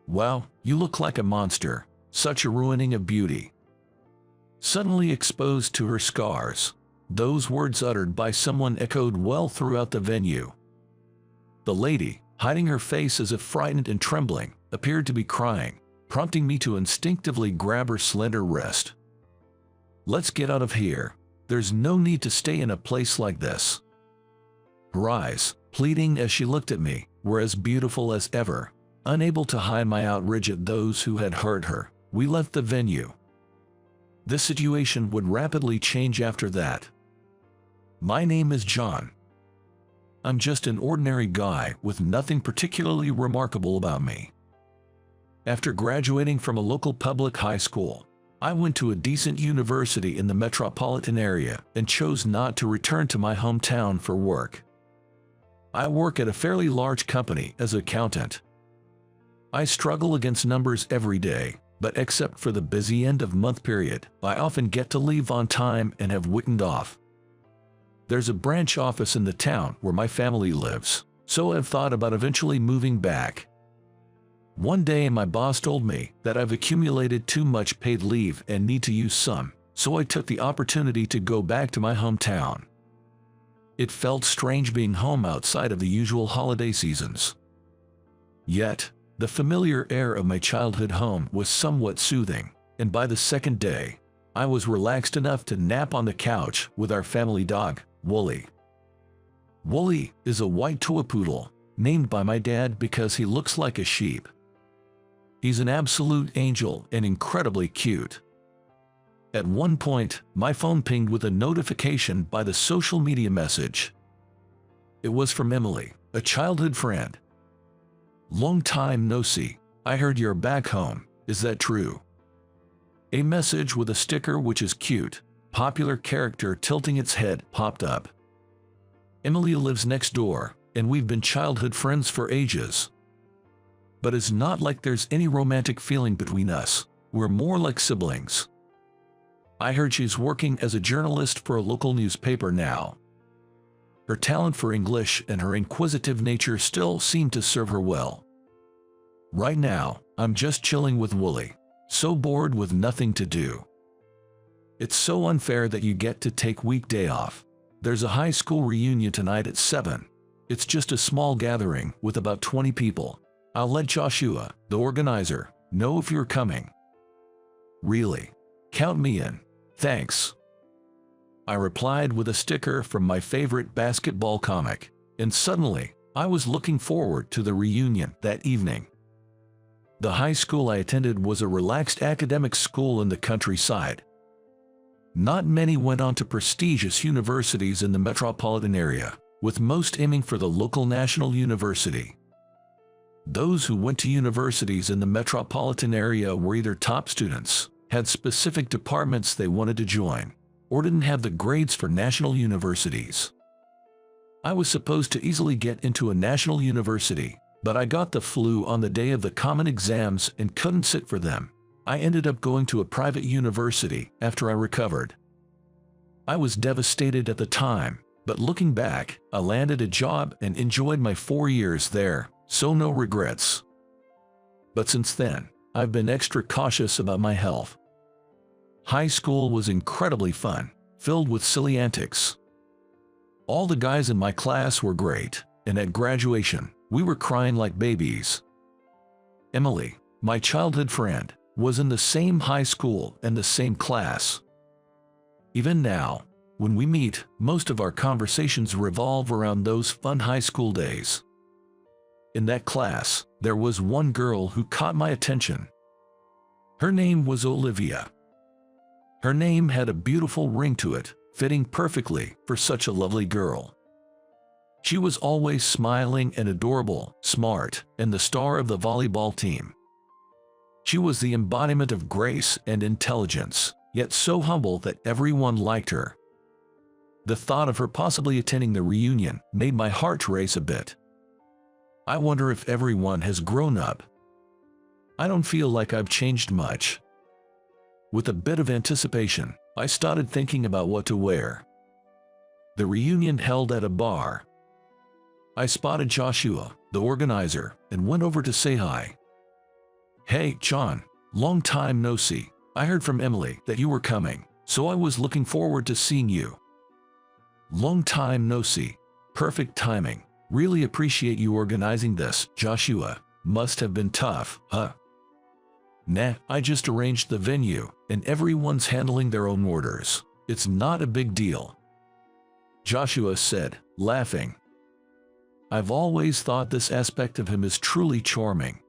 "Wow, you look like a monster. Such a ruining of beauty." Suddenly exposed to her scars, those words uttered by someone echoed well throughout the venue. The lady, hiding her face as if frightened and trembling, appeared to be crying, prompting me to instinctively grab her slender wrist. "Let's get out of here. There's no need to stay in a place like this." Her eyes, pleading as she looked at me, were as beautiful as ever. Unable to hide my outrage at those who had hurt her, we left the venue. The situation would rapidly change after that. My name is John. I'm just an ordinary guy with nothing particularly remarkable about me. After graduating from a local public high school, I went to a decent university in the metropolitan area and chose not to return to my hometown for work. I work at a fairly large company as an accountant. I struggle against numbers every day, but except for the busy end-of-month period, I often get to leave on time and have weekend off. There's a branch office in the town where my family lives, so I've thought about eventually moving back. One day my boss told me that I've accumulated too much paid leave and need to use some, so I took the opportunity to go back to my hometown. It felt strange being home outside of the usual holiday seasons. Yet, the familiar air of my childhood home was somewhat soothing, and by the second day, I was relaxed enough to nap on the couch with our family dog, Wooly. Wooly is a white toy poodle, named by my dad because he looks like a sheep. He's an absolute angel and incredibly cute. At one point, my phone pinged with a notification by the social media message. It was from Emily, a childhood friend. "Long time no see. I heard you're back home. Is that true?" A message with a sticker which is cute, popular character tilting its head popped up. Emily lives next door, and we've been childhood friends for ages. But it's not like there's any romantic feeling between us. We're more like siblings. I heard she's working as a journalist for a local newspaper now. Her talent for English and her inquisitive nature still seem to serve her well. Right now, I'm just chilling with Wooly, so bored with nothing to do. It's so unfair that you get to take weekday off. There's a high school reunion tonight at 7. It's just a small gathering with about 20 people. I'll let Joshua, the organizer, know if you're coming. Really? Count me in. Thanks. I replied with a sticker from my favorite basketball comic, and suddenly, I was looking forward to the reunion that evening. The high school I attended was a relaxed academic school in the countryside. Not many went on to prestigious universities in the metropolitan area, with most aiming for the local national university. Those who went to universities in the metropolitan area were either top students, had specific departments they wanted to join, or didn't have the grades for national universities. I was supposed to easily get into a national university, but I got the flu on the day of the common exams and couldn't sit for them. I ended up going to a private university after I recovered. I was devastated at the time, but looking back, I landed a job and enjoyed my 4 years there, so no regrets. But since then, I've been extra cautious about my health. High school was incredibly fun, filled with silly antics. All the guys in my class were great, and at graduation, we were crying like babies. Emily, my childhood friend, was in the same high school and the same class. Even now, when we meet, most of our conversations revolve around those fun high school days. In that class, there was one girl who caught my attention. Her name was Olivia. Her name had a beautiful ring to it, fitting perfectly for such a lovely girl. She was always smiling and adorable, smart, and the star of the volleyball team. She was the embodiment of grace and intelligence, yet so humble that everyone liked her. The thought of her possibly attending the reunion made my heart race a bit. I wonder if everyone has grown up. I don't feel like I've changed much. With a bit of anticipation, I started thinking about what to wear. The reunion held at a bar. I spotted Joshua, the organizer, and went over to say hi. Hey, John. Long time no see. I heard from Emily that you were coming, so I was looking forward to seeing you. Long time no see. Perfect timing. Really appreciate you organizing this, Joshua. Must have been tough, huh? Nah, I just arranged the venue, and everyone's handling their own orders. It's not a big deal, Joshua said, laughing. I've always thought this aspect of him is truly charming.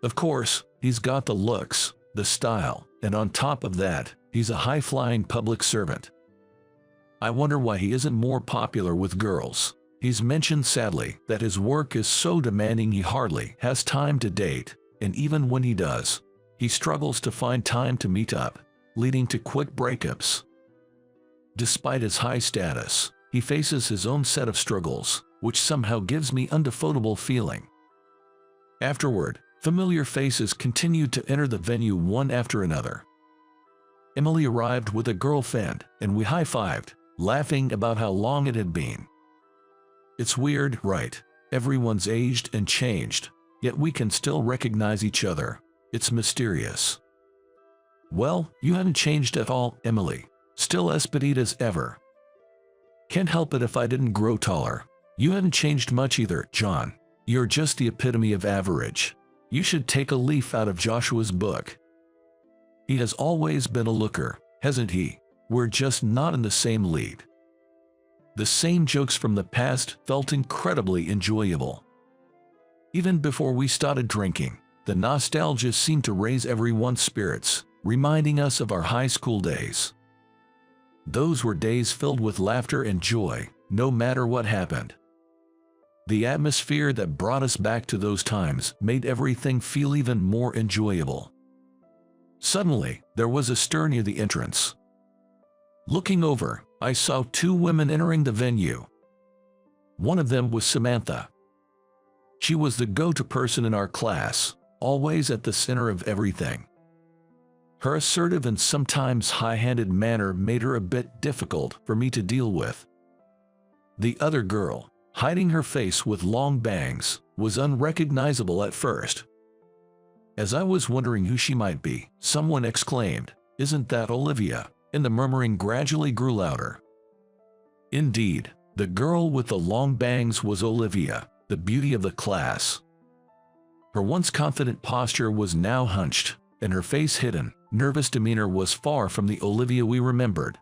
Of course, he's got the looks, the style, and on top of that, he's a high-flying public servant. I wonder why he isn't more popular with girls. He's mentioned sadly that his work is so demanding he hardly has time to date, and even when he does, he struggles to find time to meet up, leading to quick breakups. Despite his high status, he faces his own set of struggles, which somehow gives me undefeatable feeling. Afterward, familiar faces continued to enter the venue one after another. Emily arrived with a girlfriend, and we high-fived, laughing about how long it had been. It's weird, right? Everyone's aged and changed, yet we can still recognize each other. It's mysterious. Well, you haven't changed at all, Emily. Still as petite as ever. Can't help it if I didn't grow taller. You haven't changed much either, John. You're just the epitome of average. You should take a leaf out of Joshua's book. He has always been a looker, hasn't he? We're just not in the same league. The same jokes from the past felt incredibly enjoyable. Even before we started drinking, the nostalgia seemed to raise everyone's spirits, reminding us of our high school days. Those were days filled with laughter and joy, no matter what happened. The atmosphere that brought us back to those times made everything feel even more enjoyable. Suddenly, there was a stir near the entrance. Looking over, I saw two women entering the venue. One of them was Samantha. She was the go-to person in our class, always at the center of everything. Her assertive and sometimes high-handed manner made her a bit difficult for me to deal with. The other girl, hiding her face with long bangs, was unrecognizable at first. As I was wondering who she might be, someone exclaimed, "Isn't that Olivia?" and the murmuring gradually grew louder. Indeed, the girl with the long bangs was Olivia, the beauty of the class. Her once confident posture was now hunched, and her face hidden, nervous demeanor was far from the Olivia we remembered.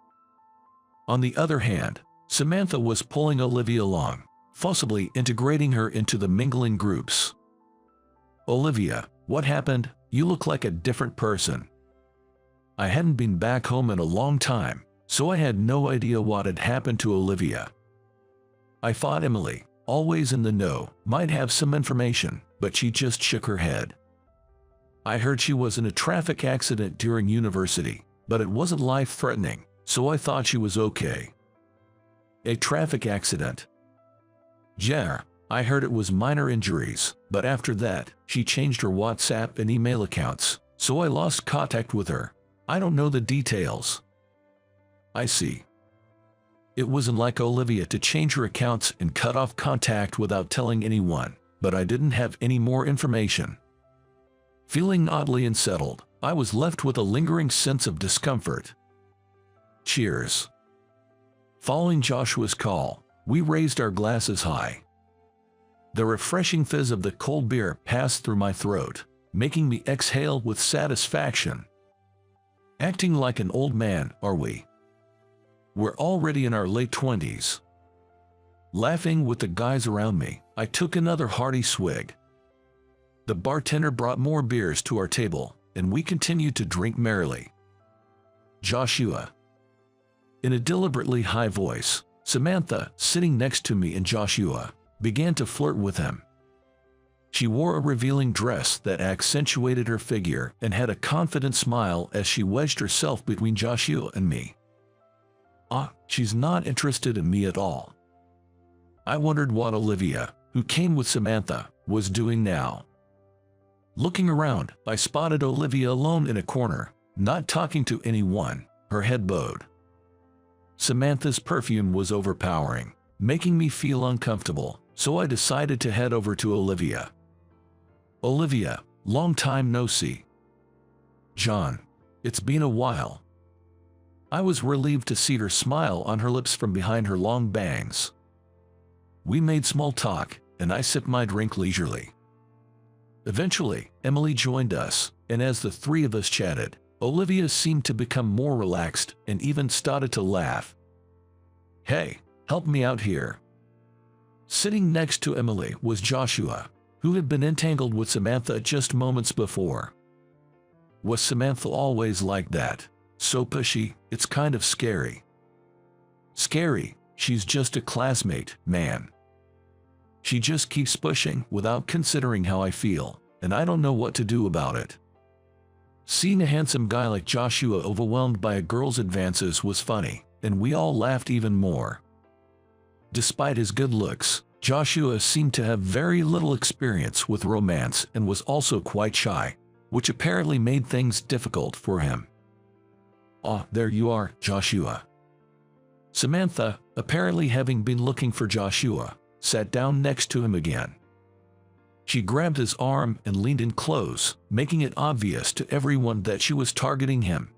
On the other hand, Samantha was pulling Olivia along, forcibly integrating her into the mingling groups. "Olivia, what happened? You look like a different person." I hadn't been back home in a long time, so I had no idea what had happened to Olivia. I thought Emily, always in the know, might have some information, but she just shook her head. I heard she was in a traffic accident during university, but it wasn't life-threatening, so I thought she was okay. A traffic accident? Yeah, I heard it was minor injuries, but after that, she changed her WhatsApp and email accounts, so I lost contact with her. I don't know the details. I see. It wasn't like Olivia to change her accounts and cut off contact without telling anyone, but I didn't have any more information. Feeling oddly unsettled, I was left with a lingering sense of discomfort. Cheers. Following Joshua's call, we raised our glasses high. The refreshing fizz of the cold beer passed through my throat, making me exhale with satisfaction. Acting like an old man, are we? We're already in our late 20s. Laughing with the guys around me, I took another hearty swig. The bartender brought more beers to our table, and we continued to drink merrily. Joshua. In a deliberately high voice, Samantha, sitting next to me and Joshua, began to flirt with him. She wore a revealing dress that accentuated her figure and had a confident smile as she wedged herself between Joshua and me. She's not interested in me at all. I wondered what Olivia, who came with Samantha, was doing now. Looking around, I spotted Olivia alone in a corner, not talking to anyone, her head bowed. Samantha's perfume was overpowering, making me feel uncomfortable, so I decided to head over to Olivia. "Olivia, Long time no see. John, it's been a while. I was relieved to see her smile on her lips from behind her long bangs. We made small talk, and I sipped my drink leisurely. Eventually, Emily joined us, and as the three of us chatted, Olivia seemed to become more relaxed and even started to laugh. Hey, help me out here. Sitting next to Emily was Joshua, who had been entangled with Samantha just moments before. Was Samantha always like that? So pushy, it's kind of scary. Scary, she's just a classmate, man. She just keeps pushing without considering how I feel, and I don't know what to do about it. Seeing a handsome guy like Joshua overwhelmed by a girl's advances was funny, and we all laughed even more. Despite his good looks, Joshua seemed to have very little experience with romance and was also quite shy, which apparently made things difficult for him. "Ah, there you are, Joshua." Samantha, apparently having been looking for Joshua, sat down next to him again. She grabbed his arm and leaned in close, making it obvious to everyone that she was targeting him.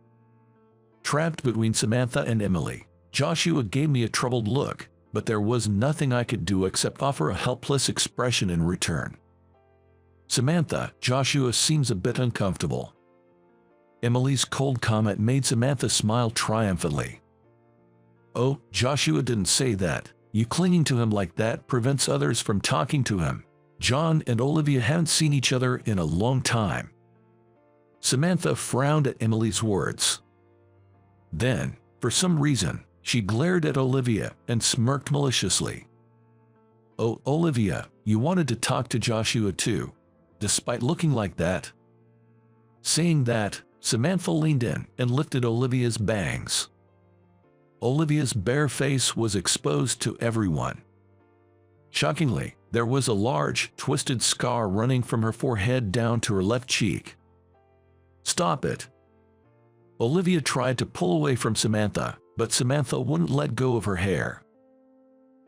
Trapped between Samantha and Emily, Joshua gave me a troubled look, but there was nothing I could do except offer a helpless expression in return. "Samantha, Joshua seems a bit uncomfortable." Emily's cold comment made Samantha smile triumphantly. "Oh, Joshua didn't say that. You clinging to him like that prevents others from talking to him. John and Olivia haven't seen each other in a long time." Samantha frowned at Emily's words. Then, for some reason, she glared at Olivia and smirked maliciously. "Oh, Olivia, you wanted to talk to Joshua too, despite looking like that?" Saying that, Samantha leaned in and lifted Olivia's bangs. Olivia's bare face was exposed to everyone. Shockingly, there was a large, twisted scar running from her forehead down to her left cheek. "Stop it." Olivia tried to pull away from Samantha, but Samantha wouldn't let go of her hair.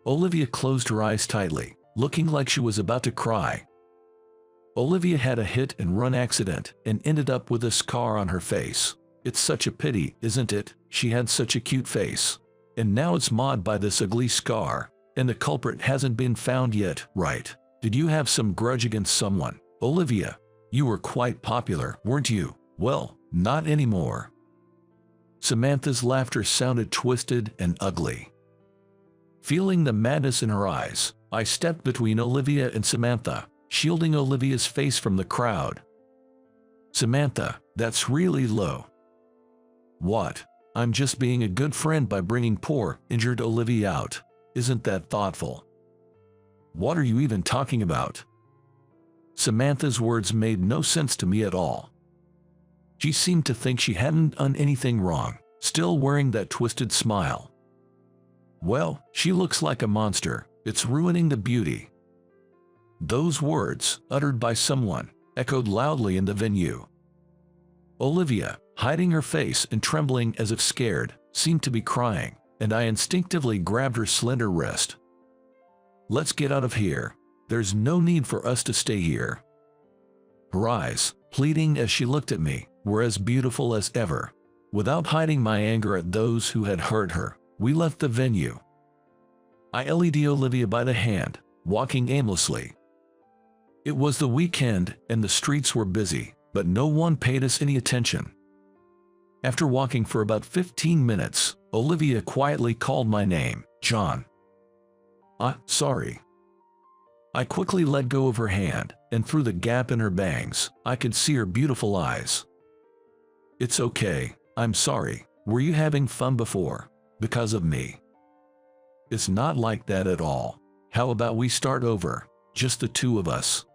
Olivia closed her eyes tightly, looking like she was about to cry. Olivia had a hit-and-run accident and ended up with a scar on her face. It's such a pity, isn't it? She had such a cute face. And now it's marred by this ugly scar, and the culprit hasn't been found yet, right? Did you have some grudge against someone? Olivia, you were quite popular, weren't you? Well, not anymore. Samantha's laughter sounded twisted and ugly. Feeling the madness in her eyes, I stepped between Olivia and Samantha, shielding Olivia's face from the crowd. "Samantha, that's really low." "What? I'm just being a good friend by bringing poor, injured Olivia out. Isn't that thoughtful?" "What are you even talking about?" Samantha's words made no sense to me at all. She seemed to think she hadn't done anything wrong, still wearing that twisted smile. "Well, she looks like a monster. It's ruining the beauty." Those words, uttered by someone, echoed loudly in the venue. Olivia, hiding her face and trembling as if scared, seemed to be crying, and I instinctively grabbed her slender wrist. "Let's get out of here. There's no need for us to stay here." Her eyes, pleading as she looked at me, were as beautiful as ever. Without hiding my anger at those who had hurt her, we left the venue. I led Olivia by the hand, walking aimlessly. It was the weekend and the streets were busy, but no one paid us any attention. After walking for about 15 minutes, Olivia quietly called my name, "John." Sorry." I quickly let go of her hand, and through the gap in her bangs, I could see her beautiful eyes. "It's okay, I'm sorry. Were you having fun before? Because of me?" "It's not like that at all. How about we start over, just the two of us?"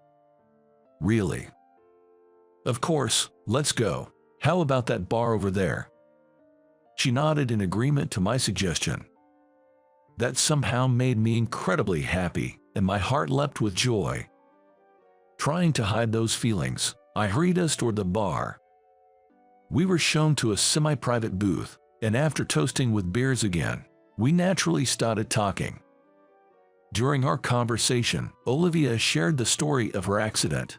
"Really?" "Of course, let's go. How about that bar over there?" She nodded in agreement to my suggestion. That somehow made me incredibly happy, and my heart leapt with joy. Trying to hide those feelings, I hurried us toward the bar. We were shown to a semi-private booth, and after toasting with beers again, we naturally started talking. During our conversation, Olivia shared the story of her accident.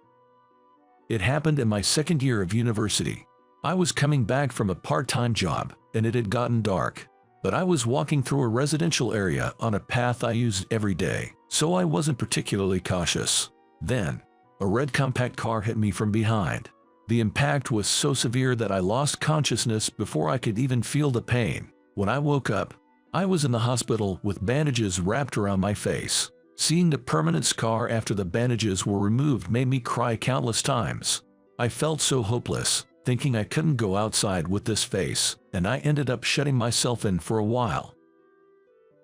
It happened in my second year of university. I was coming back from a part-time job, and it had gotten dark. But I was walking through a residential area on a path I used every day, so I wasn't particularly cautious. Then, a red compact car hit me from behind. The impact was so severe that I lost consciousness before I could even feel the pain. When I woke up, I was in the hospital with bandages wrapped around my face. Seeing the permanent scar after the bandages were removed made me cry countless times. I felt so hopeless, thinking I couldn't go outside with this face, and I ended up shutting myself in for a while.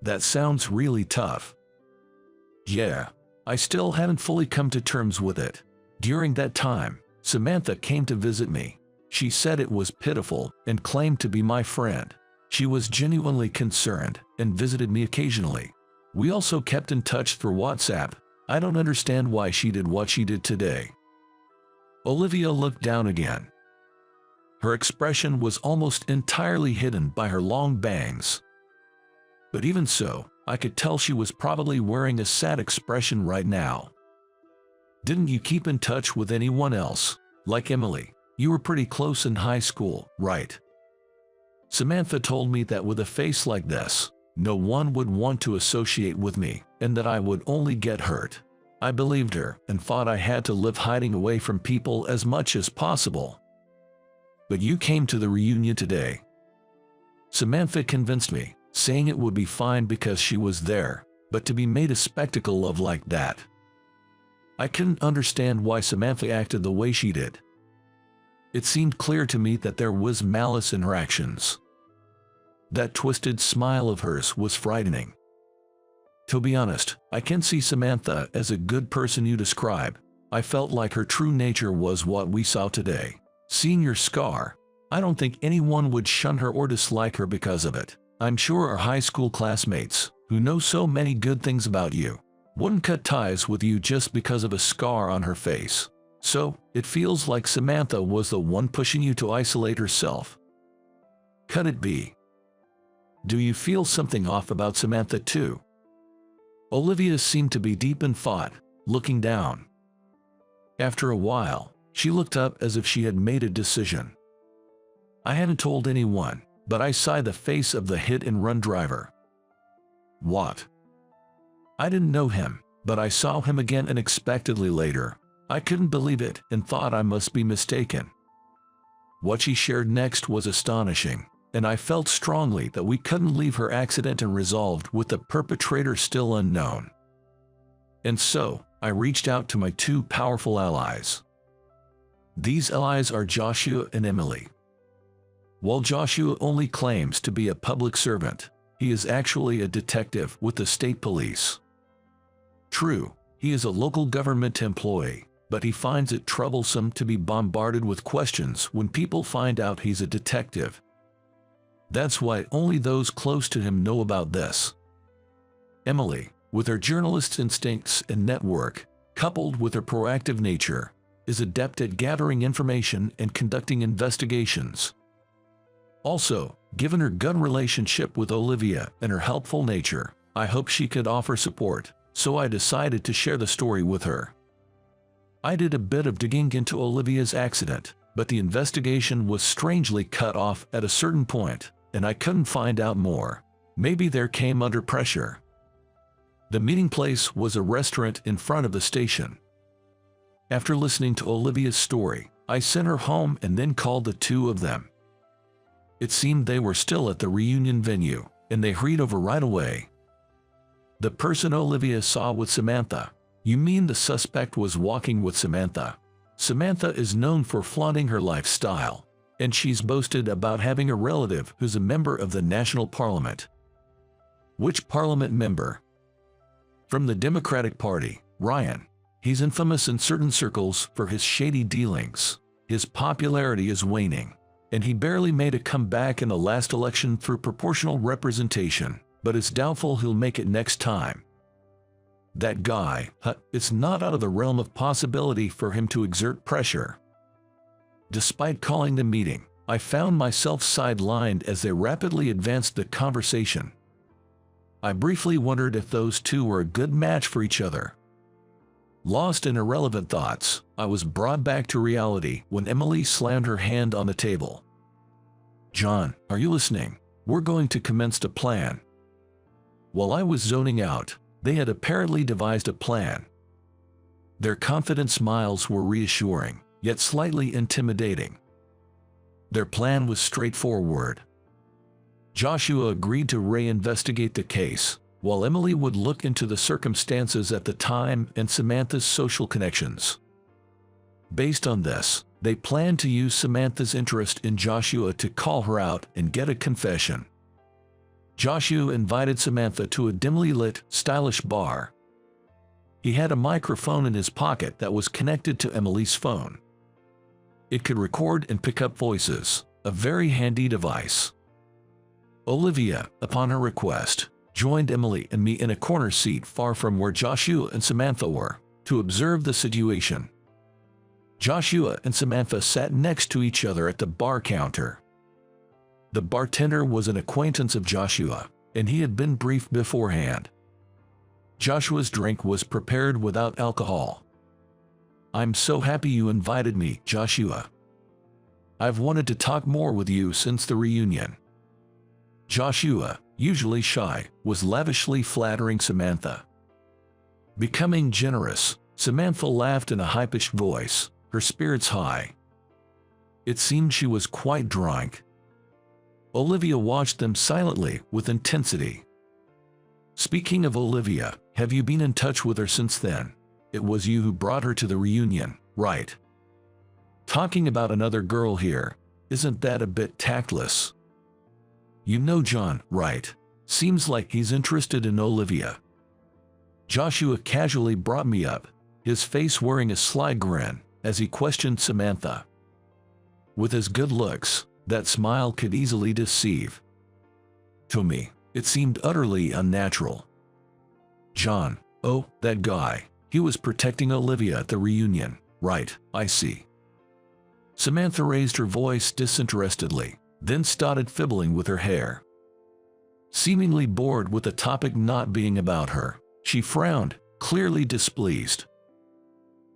That sounds really tough. Yeah, I still hadn't fully come to terms with it. During that time, Samantha came to visit me. She said it was pitiful and claimed to be my friend. She was genuinely concerned and visited me occasionally. We also kept in touch through WhatsApp. I don't understand why she did what she did today. Olivia looked down again. Her expression was almost entirely hidden by her long bangs. But even so, I could tell she was probably wearing a sad expression right now. Didn't you keep in touch with anyone else? Like Emily, you were pretty close in high school, right? Samantha told me that with a face like this, no one would want to associate with me, and that I would only get hurt. I believed her and thought I had to live hiding away from people as much as possible. But you came to the reunion today. Samantha convinced me, saying it would be fine because she was there, but to be made a spectacle of like that. I couldn't understand why Samantha acted the way she did. It seemed clear to me that there was malice in her actions. That twisted smile of hers was frightening. To be honest, I can see Samantha as a good person you describe. I felt like her true nature was what we saw today. Seeing your scar, I don't think anyone would shun her or dislike her because of it. I'm sure our high school classmates, who know so many good things about you, wouldn't cut ties with you just because of a scar on her face. So, it feels like Samantha was the one pushing you to isolate herself. Could it be? Do you feel something off about Samantha too? Olivia seemed to be deep in thought, looking down. After a while, she looked up as if she had made a decision. I hadn't told anyone, but I saw the face of the hit-and-run driver. What? I didn't know him, but I saw him again unexpectedly later. I couldn't believe it and thought I must be mistaken. What she shared next was astonishing, and I felt strongly that we couldn't leave her accident unresolved with the perpetrator still unknown. And so, I reached out to my two powerful allies. These allies are Joshua and Emily. While Joshua only claims to be a public servant, he is actually a detective with the state police. True, he is a local government employee, but he finds it troublesome to be bombarded with questions when people find out he's a detective. That's why only those close to him know about this. Emily, with her journalist's instincts and network, coupled with her proactive nature, is adept at gathering information and conducting investigations. Also, given her good relationship with Olivia and her helpful nature, I hoped she could offer support, so I decided to share the story with her. I did a bit of digging into Olivia's accident, but the investigation was strangely cut off at a certain point, and I couldn't find out more. Maybe there came under pressure. The meeting place was a restaurant in front of the station. After listening to Olivia's story, I sent her home and then called the two of them. It seemed they were still at the reunion venue, and they hurried over right away. The person Olivia saw with Samantha. You mean the suspect was walking with Samantha? Samantha is known for flaunting her lifestyle, and she's boasted about having a relative who's a member of the national parliament. Which parliament member? From the Democratic Party, Ryan. He's infamous in certain circles for his shady dealings. His popularity is waning, and he barely made a comeback in the last election through proportional representation, but it's doubtful he'll make it next time. That guy, it's not out of the realm of possibility for him to exert pressure. Despite calling the meeting, I found myself sidelined as they rapidly advanced the conversation. I briefly wondered if those two were a good match for each other. Lost in irrelevant thoughts, I was brought back to reality when Emily slammed her hand on the table. "John, are you listening? We're going to commence a plan." While I was zoning out, they had apparently devised a plan. Their confident smiles were reassuring, yet slightly intimidating. Their plan was straightforward. Joshua agreed to reinvestigate the case, while Emily would look into the circumstances at the time and Samantha's social connections. Based on this, they planned to use Samantha's interest in Joshua to call her out and get a confession. Joshua invited Samantha to a dimly lit, stylish bar. He had a microphone in his pocket that was connected to Emily's phone. It could record and pick up voices, a very handy device. Olivia, upon her request, joined Emily and me in a corner seat far from where Joshua and Samantha were, to observe the situation. Joshua and Samantha sat next to each other at the bar counter. The bartender was an acquaintance of Joshua, and he had been briefed beforehand. Joshua's drink was prepared without alcohol. "I'm so happy you invited me, Joshua. I've wanted to talk more with you since the reunion." Joshua, usually shy, was lavishly flattering Samantha. Becoming generous, Samantha laughed in a high-pitched voice, her spirits high. It seemed she was quite drunk. Olivia watched them silently, with intensity. "Speaking of Olivia, have you been in touch with her since then? It was you who brought her to the reunion, right? Talking about another girl here, isn't that a bit tactless? You know John, right? Seems like he's interested in Olivia." Joshua casually brought me up, his face wearing a sly grin, as he questioned Samantha. With his good looks, that smile could easily deceive. To me, it seemed utterly unnatural. "John, oh, that guy, he was protecting Olivia at the reunion, right, I see." Samantha raised her voice disinterestedly, then started fiddling with her hair. Seemingly bored with the topic not being about her, she frowned, clearly displeased.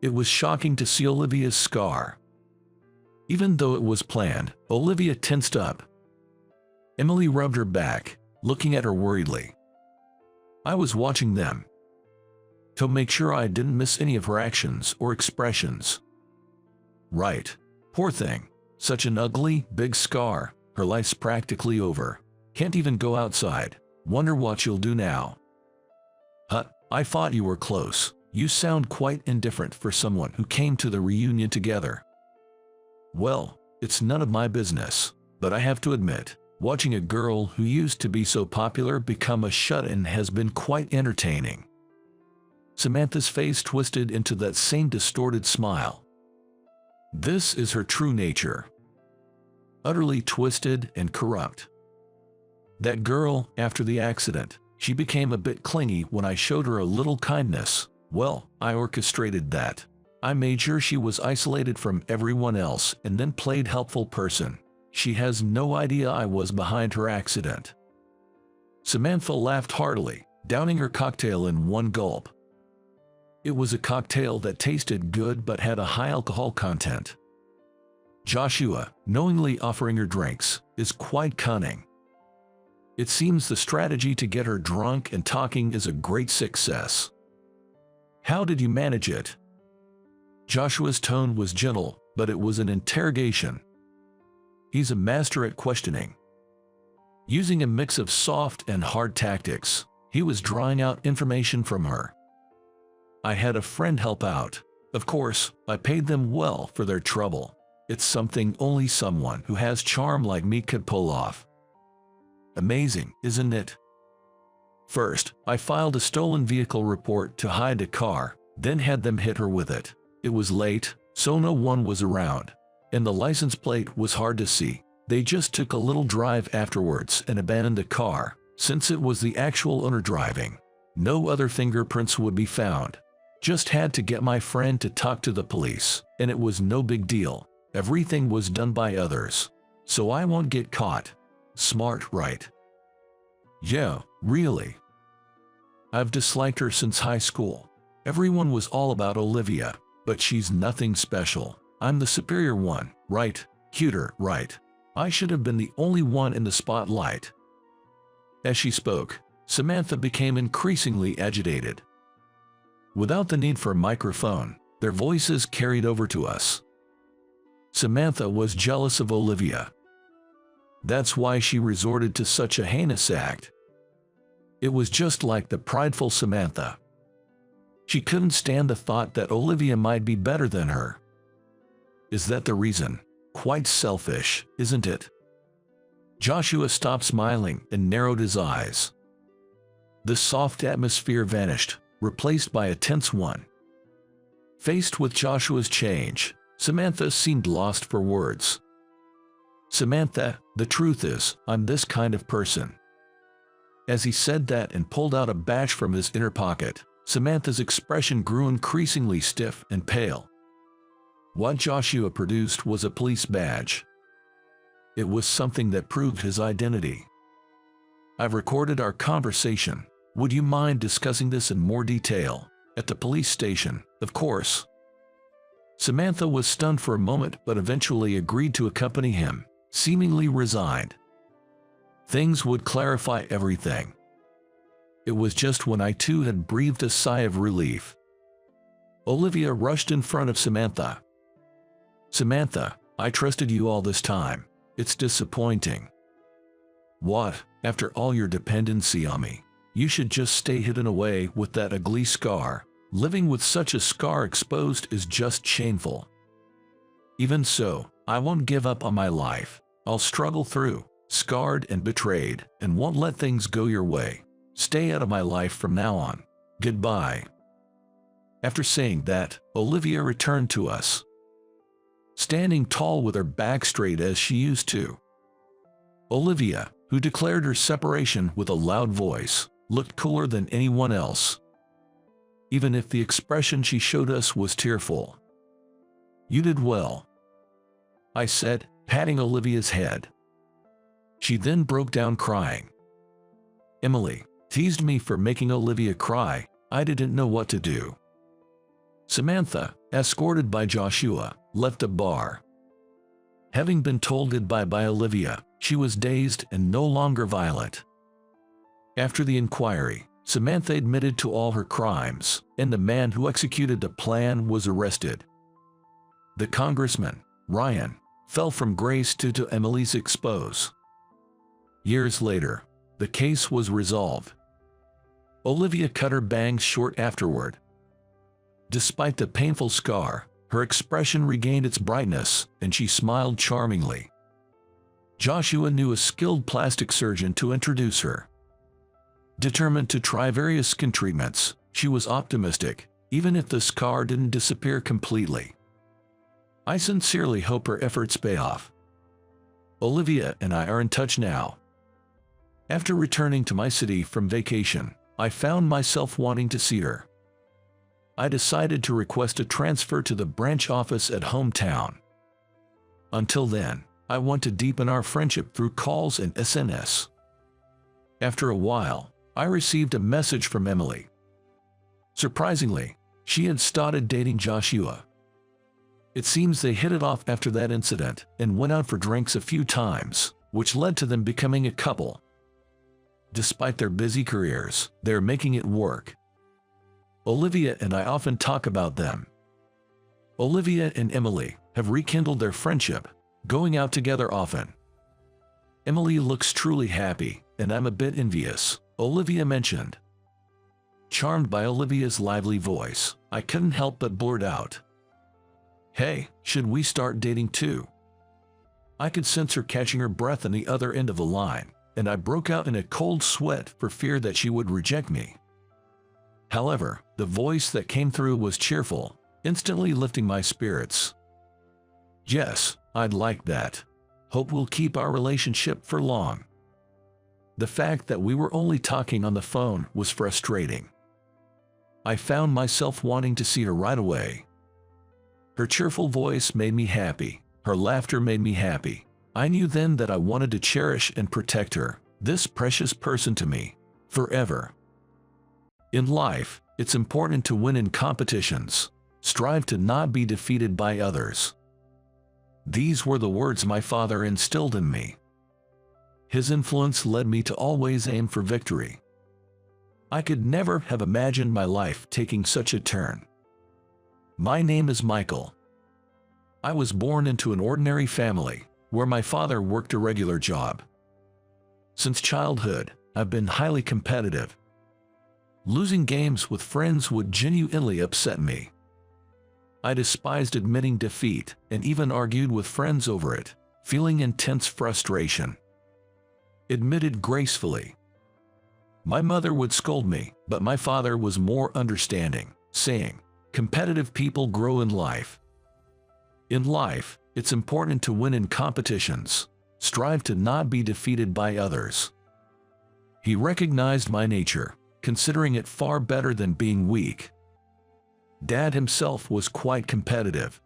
It was shocking to see Olivia's scar. Even though it was planned, Olivia tensed up. Emily rubbed her back, looking at her worriedly. I was watching them to make sure I didn't miss any of her actions or expressions. Right. Poor thing. Such an ugly, big scar. Her life's practically over. Can't even go outside. Wonder what she'll do now. I thought you were close. You sound quite indifferent for someone who came to the reunion together. Well, it's none of my business, but I have to admit, watching a girl who used to be so popular become a shut-in has been quite entertaining. Samantha's face twisted into that same distorted smile. This is her true nature. Utterly twisted and corrupt. That girl, after the accident, she became a bit clingy when I showed her a little kindness. Well, I orchestrated that. I made sure she was isolated from everyone else and then played helpful person. She has no idea I was behind her accident. Samantha laughed heartily, downing her cocktail in one gulp. It was a cocktail that tasted good but had a high alcohol content. Joshua, knowingly offering her drinks, is quite cunning. It seems the strategy to get her drunk and talking is a great success. How did you manage it? Joshua's tone was gentle, but it was an interrogation. He's a master at questioning. Using a mix of soft and hard tactics, he was drawing out information from her. I had a friend help out. Of course, I paid them well for their trouble. It's something only someone who has charm like me could pull off. Amazing, isn't it? First, I filed a stolen vehicle report to hide a car, then had them hit her with it. It was late, so no one was around, and the license plate was hard to see. They just took a little drive afterwards and abandoned the car, since it was the actual owner driving. No other fingerprints would be found. Just had to get my friend to talk to the police, and it was no big deal. Everything was done by others, so I won't get caught. Smart, right? Yeah, really. I've disliked her since high school. Everyone was all about Olivia, but she's nothing special. I'm the superior one, right? Cuter, right? I should have been the only one in the spotlight. As she spoke, Samantha became increasingly agitated. Without the need for a microphone, their voices carried over to us. Samantha was jealous of Olivia. That's why she resorted to such a heinous act. It was just like the prideful Samantha. She couldn't stand the thought that Olivia might be better than her. Is that the reason? Quite selfish, isn't it? Joshua stopped smiling and narrowed his eyes. The soft atmosphere vanished, replaced by a tense one. Faced with Joshua's change, Samantha seemed lost for words. Samantha, the truth is, I'm this kind of person. As he said that and pulled out a badge from his inner pocket, Samantha's expression grew increasingly stiff and pale. What Joshua produced was a police badge. It was something that proved his identity. I've recorded our conversation. Would you mind discussing this in more detail? At the police station, of course. Samantha was stunned for a moment but eventually agreed to accompany him, seemingly resigned. Things would clarify everything. It was just when I too had breathed a sigh of relief. Olivia rushed in front of Samantha. Samantha, I trusted you all this time. It's disappointing. What, after all your dependency on me? You should just stay hidden away with that ugly scar. Living with such a scar exposed is just shameful. Even so, I won't give up on my life. I'll struggle through, scarred and betrayed, and won't let things go your way. Stay out of my life from now on. Goodbye. After saying that, Olivia returned to us. Standing tall with her back straight as she used to. Olivia, who declared her separation with a loud voice, looked cooler than anyone else. Even if the expression she showed us was tearful. You did well, I said, patting Olivia's head. She then broke down crying. Emily teased me for making Olivia cry. I didn't know what to do. Samantha, escorted by Joshua, left the bar. Having been told goodbye by Olivia, she was dazed and no longer violent. After the inquiry, Samantha admitted to all her crimes, and the man who executed the plan was arrested. The congressman, Ryan, fell from grace due to Emily's expose. Years later, the case was resolved. Olivia cut her bangs short afterward. Despite the painful scar, her expression regained its brightness, and she smiled charmingly. Joshua knew a skilled plastic surgeon to introduce her. Determined to try various skin treatments, she was optimistic, even if the scar didn't disappear completely. I sincerely hope her efforts pay off. Olivia and I are in touch now. After returning to my city from vacation, I found myself wanting to see her. I decided to request a transfer to the branch office at hometown. Until then, I want to deepen our friendship through calls and SNS. After a while, I received a message from Emily. Surprisingly, she had started dating Joshua. It seems they hit it off after that incident and went out for drinks a few times, which led to them becoming a couple. Despite their busy careers, they're making it work. Olivia and I often talk about them. Olivia and Emily have rekindled their friendship, going out together often. Emily looks truly happy, and I'm a bit envious, Olivia mentioned. Charmed by Olivia's lively voice, I couldn't help but blurt out, "Hey, should we start dating too?" I could sense her catching her breath on the other end of the line, and I broke out in a cold sweat for fear that she would reject me. However, the voice that came through was cheerful, instantly lifting my spirits. "Yes, I'd like that. Hope we'll keep our relationship for long." The fact that we were only talking on the phone was frustrating. I found myself wanting to see her right away. Her cheerful voice made me happy. Her laughter made me happy. I knew then that I wanted to cherish and protect her, this precious person to me, forever. In life, it's important to win in competitions. Strive to not be defeated by others. These were the words my father instilled in me. His influence led me to always aim for victory. I could never have imagined my life taking such a turn. My name is Michael. I was born into an ordinary family, where my father worked a regular job. Since childhood, I've been highly competitive. Losing games with friends would genuinely upset me. I despised admitting defeat and even argued with friends over it, feeling intense frustration. Admitted gracefully. My mother would scold me, but my father was more understanding, saying, "Competitive people grow in life. In life, it's important to win in competitions. Strive to not be defeated by others." He recognized my nature, considering it far better than being weak. Dad himself was quite competitive.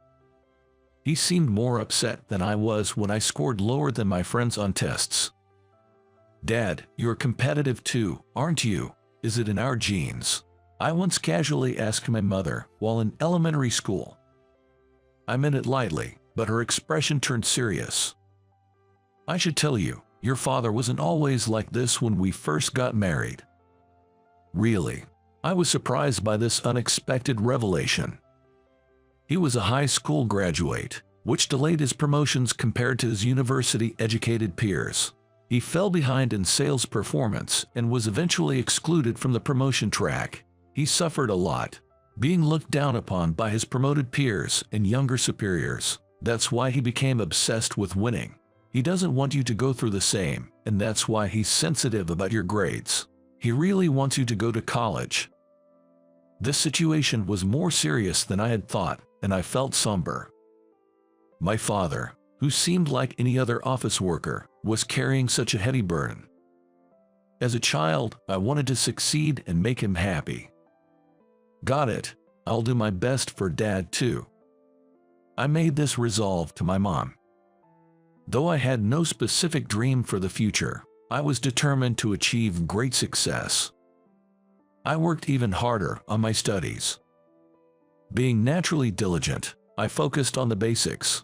He seemed more upset than I was when I scored lower than my friends on tests. "Dad, you're competitive too, aren't you? Is it in our genes?" I once casually asked my mother while in elementary school. I meant it lightly, but her expression turned serious. "I should tell you, your father wasn't always like this when we first got married." Really? I was surprised by this unexpected revelation. He was a high school graduate, which delayed his promotions compared to his university-educated peers. He fell behind in sales performance and was eventually excluded from the promotion track. He suffered a lot, being looked down upon by his promoted peers and younger superiors. That's why he became obsessed with winning. He doesn't want you to go through the same, and that's why he's sensitive about your grades. He really wants you to go to college. This situation was more serious than I had thought, and I felt somber. My father, who seemed like any other office worker, was carrying such a heavy burden. As a child, I wanted to succeed and make him happy. Got it. I'll do my best for Dad too. I made this resolve to my mom. Though I had no specific dream for the future, I was determined to achieve great success. I worked even harder on my studies. Being naturally diligent, I focused on the basics.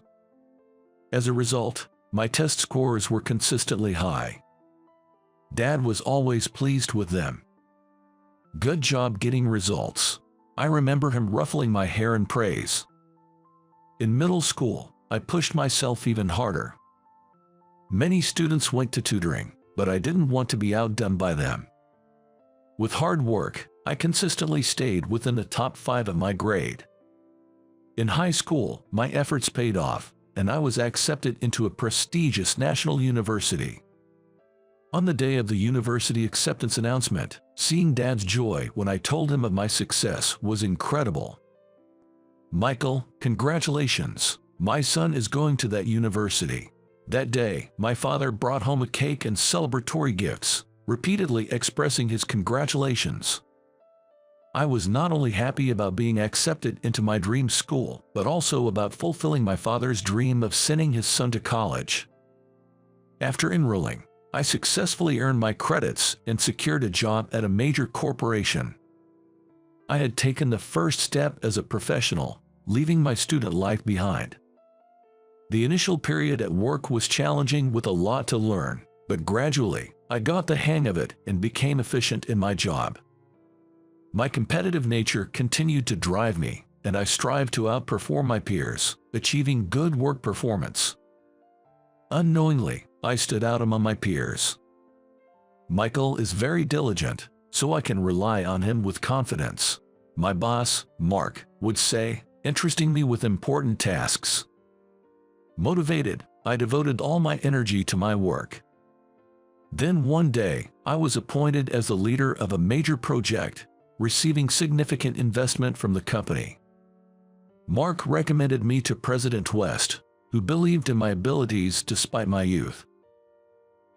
As a result, my test scores were consistently high. Dad was always pleased with them. "Good job getting results." I remember him ruffling my hair in praise. In middle school, I pushed myself even harder. Many students went to tutoring, but I didn't want to be outdone by them. With hard work, I consistently stayed within the top 5 of my grade. In high school, my efforts paid off, and I was accepted into a prestigious national university. On the day of the university acceptance announcement, seeing Dad's joy when I told him of my success was incredible. "Michael, congratulations. My son is going to that university." That day, my father brought home a cake and celebratory gifts, repeatedly expressing his congratulations. I was not only happy about being accepted into my dream school, but also about fulfilling my father's dream of sending his son to college. After enrolling, I successfully earned my credits and secured a job at a major corporation. I had taken the first step as a professional, leaving my student life behind. The initial period at work was challenging with a lot to learn, but gradually, I got the hang of it and became efficient in my job. My competitive nature continued to drive me, and I strived to outperform my peers, achieving good work performance. Unknowingly, I stood out among my peers. "Michael is very diligent, so I can rely on him with confidence," my boss, Mark, would say, entrusting me with important tasks. Motivated, I devoted all my energy to my work. Then one day, I was appointed as the leader of a major project, receiving significant investment from the company. Mark recommended me to President West, who believed in my abilities despite my youth.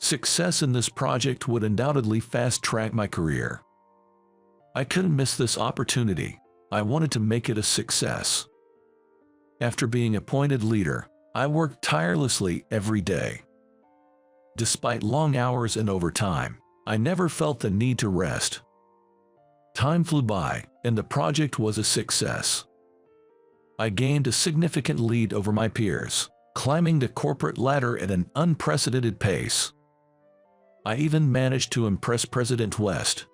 Success in this project would undoubtedly fast-track my career. I couldn't miss this opportunity. I wanted to make it a success. After being appointed leader, I worked tirelessly every day. Despite long hours and overtime, I never felt the need to rest. Time flew by, and the project was a success. I gained a significant lead over my peers, climbing the corporate ladder at an unprecedented pace. I even managed to impress President West.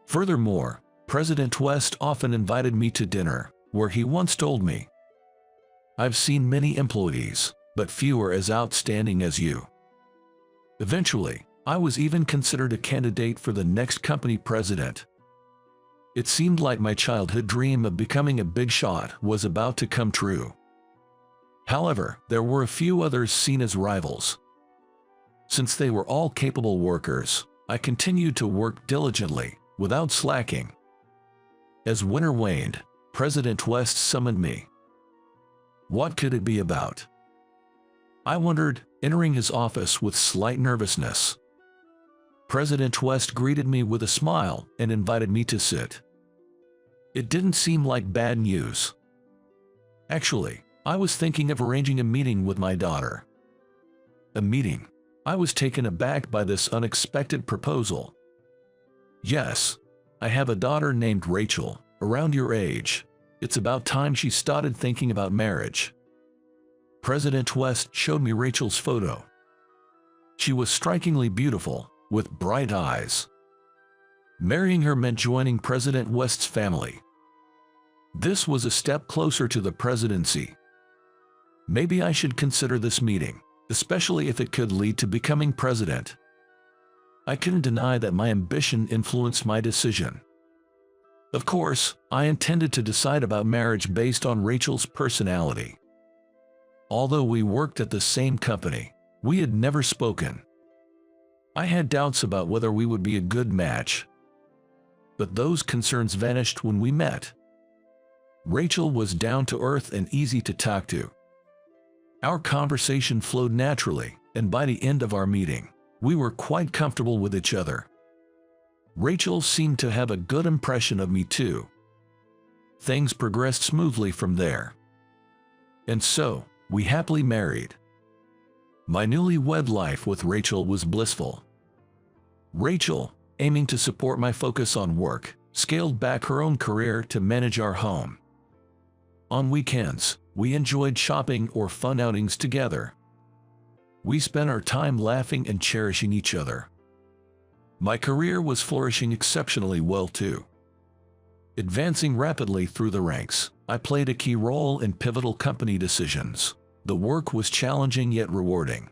Furthermore, President West often invited me to dinner, where he once told me, "I've seen many employees, but few are as outstanding as you." Eventually, I was even considered a candidate for the next company president. It seemed like my childhood dream of becoming a big shot was about to come true. However, there were a few others seen as rivals. Since they were all capable workers, I continued to work diligently, without slacking. As winter waned, President West summoned me. What could it be about? I wondered, entering his office with slight nervousness. President West greeted me with a smile and invited me to sit. It didn't seem like bad news. Actually, I was thinking of arranging a meeting with my daughter. A meeting? I was taken aback by this unexpected proposal. Yes, I have a daughter named Rachel, around your age. It's about time she started thinking about marriage. President West showed me Rachel's photo. She was strikingly beautiful, with bright eyes. Marrying her meant joining President West's family. This was a step closer to the presidency. Maybe I should consider this meeting, especially if it could lead to becoming president. I couldn't deny that my ambition influenced my decision. Of course, I intended to decide about marriage based on Rachel's personality. Although we worked at the same company, we had never spoken. I had doubts about whether we would be a good match. But those concerns vanished when we met. Rachel was down to earth and easy to talk to. Our conversation flowed naturally, and by the end of our meeting, we were quite comfortable with each other. Rachel seemed to have a good impression of me too. Things progressed smoothly from there. And so, we happily married. My newlywed life with Rachel was blissful. Rachel, aiming to support my focus on work, scaled back her own career to manage our home. On weekends, we enjoyed shopping or fun outings together. We spent our time laughing and cherishing each other. My career was flourishing exceptionally well too. Advancing rapidly through the ranks, I played a key role in pivotal company decisions. The work was challenging yet rewarding.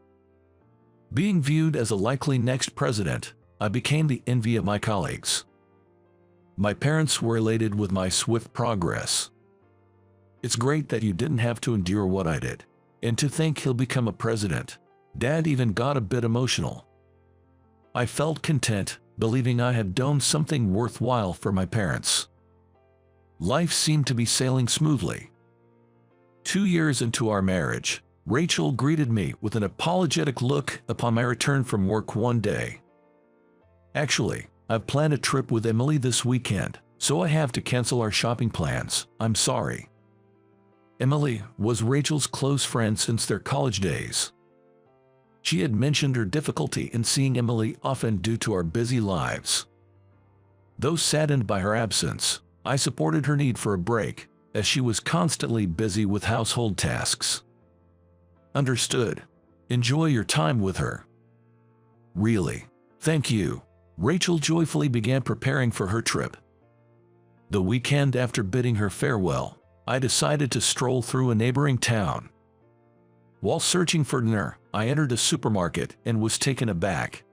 Being viewed as a likely next president, I became the envy of my colleagues. My parents were elated with my swift progress. "It's great that you didn't have to endure what I did. And to think he'll become a president." Dad even got a bit emotional. I felt content, believing I had done something worthwhile for my parents. Life seemed to be sailing smoothly. 2 years into our marriage, Rachel greeted me with an apologetic look upon my return from work one day. "Actually, I've planned a trip with Emily this weekend, so I have to cancel our shopping plans. I'm sorry." Emily was Rachel's close friend since their college days. She had mentioned her difficulty in seeing Emily often due to our busy lives. Though saddened by her absence, I supported her need for a break, as she was constantly busy with household tasks. "Understood. Enjoy your time with her." "Really? Thank you." Rachel joyfully began preparing for her trip. The weekend after bidding her farewell, I decided to stroll through a neighboring town. While searching for dinner, I entered a supermarket and was taken aback.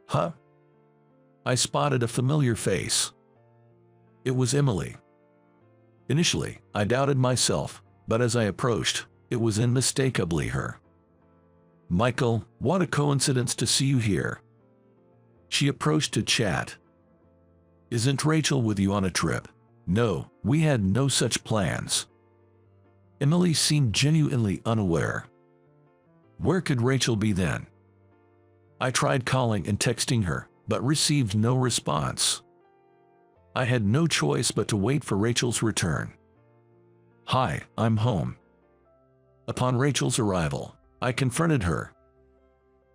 "Huh?" I spotted a familiar face. It was Emily. Initially, I doubted myself, but as I approached, it was unmistakably her. "Michael, what a coincidence to see you here." She approached to chat. "Isn't Rachel with you on a trip?" "No, we had no such plans." Emily seemed genuinely unaware. Where could Rachel be then? I tried calling and texting her, but received no response. I had no choice but to wait for Rachel's return. "Hi, I'm home." Upon Rachel's arrival, I confronted her.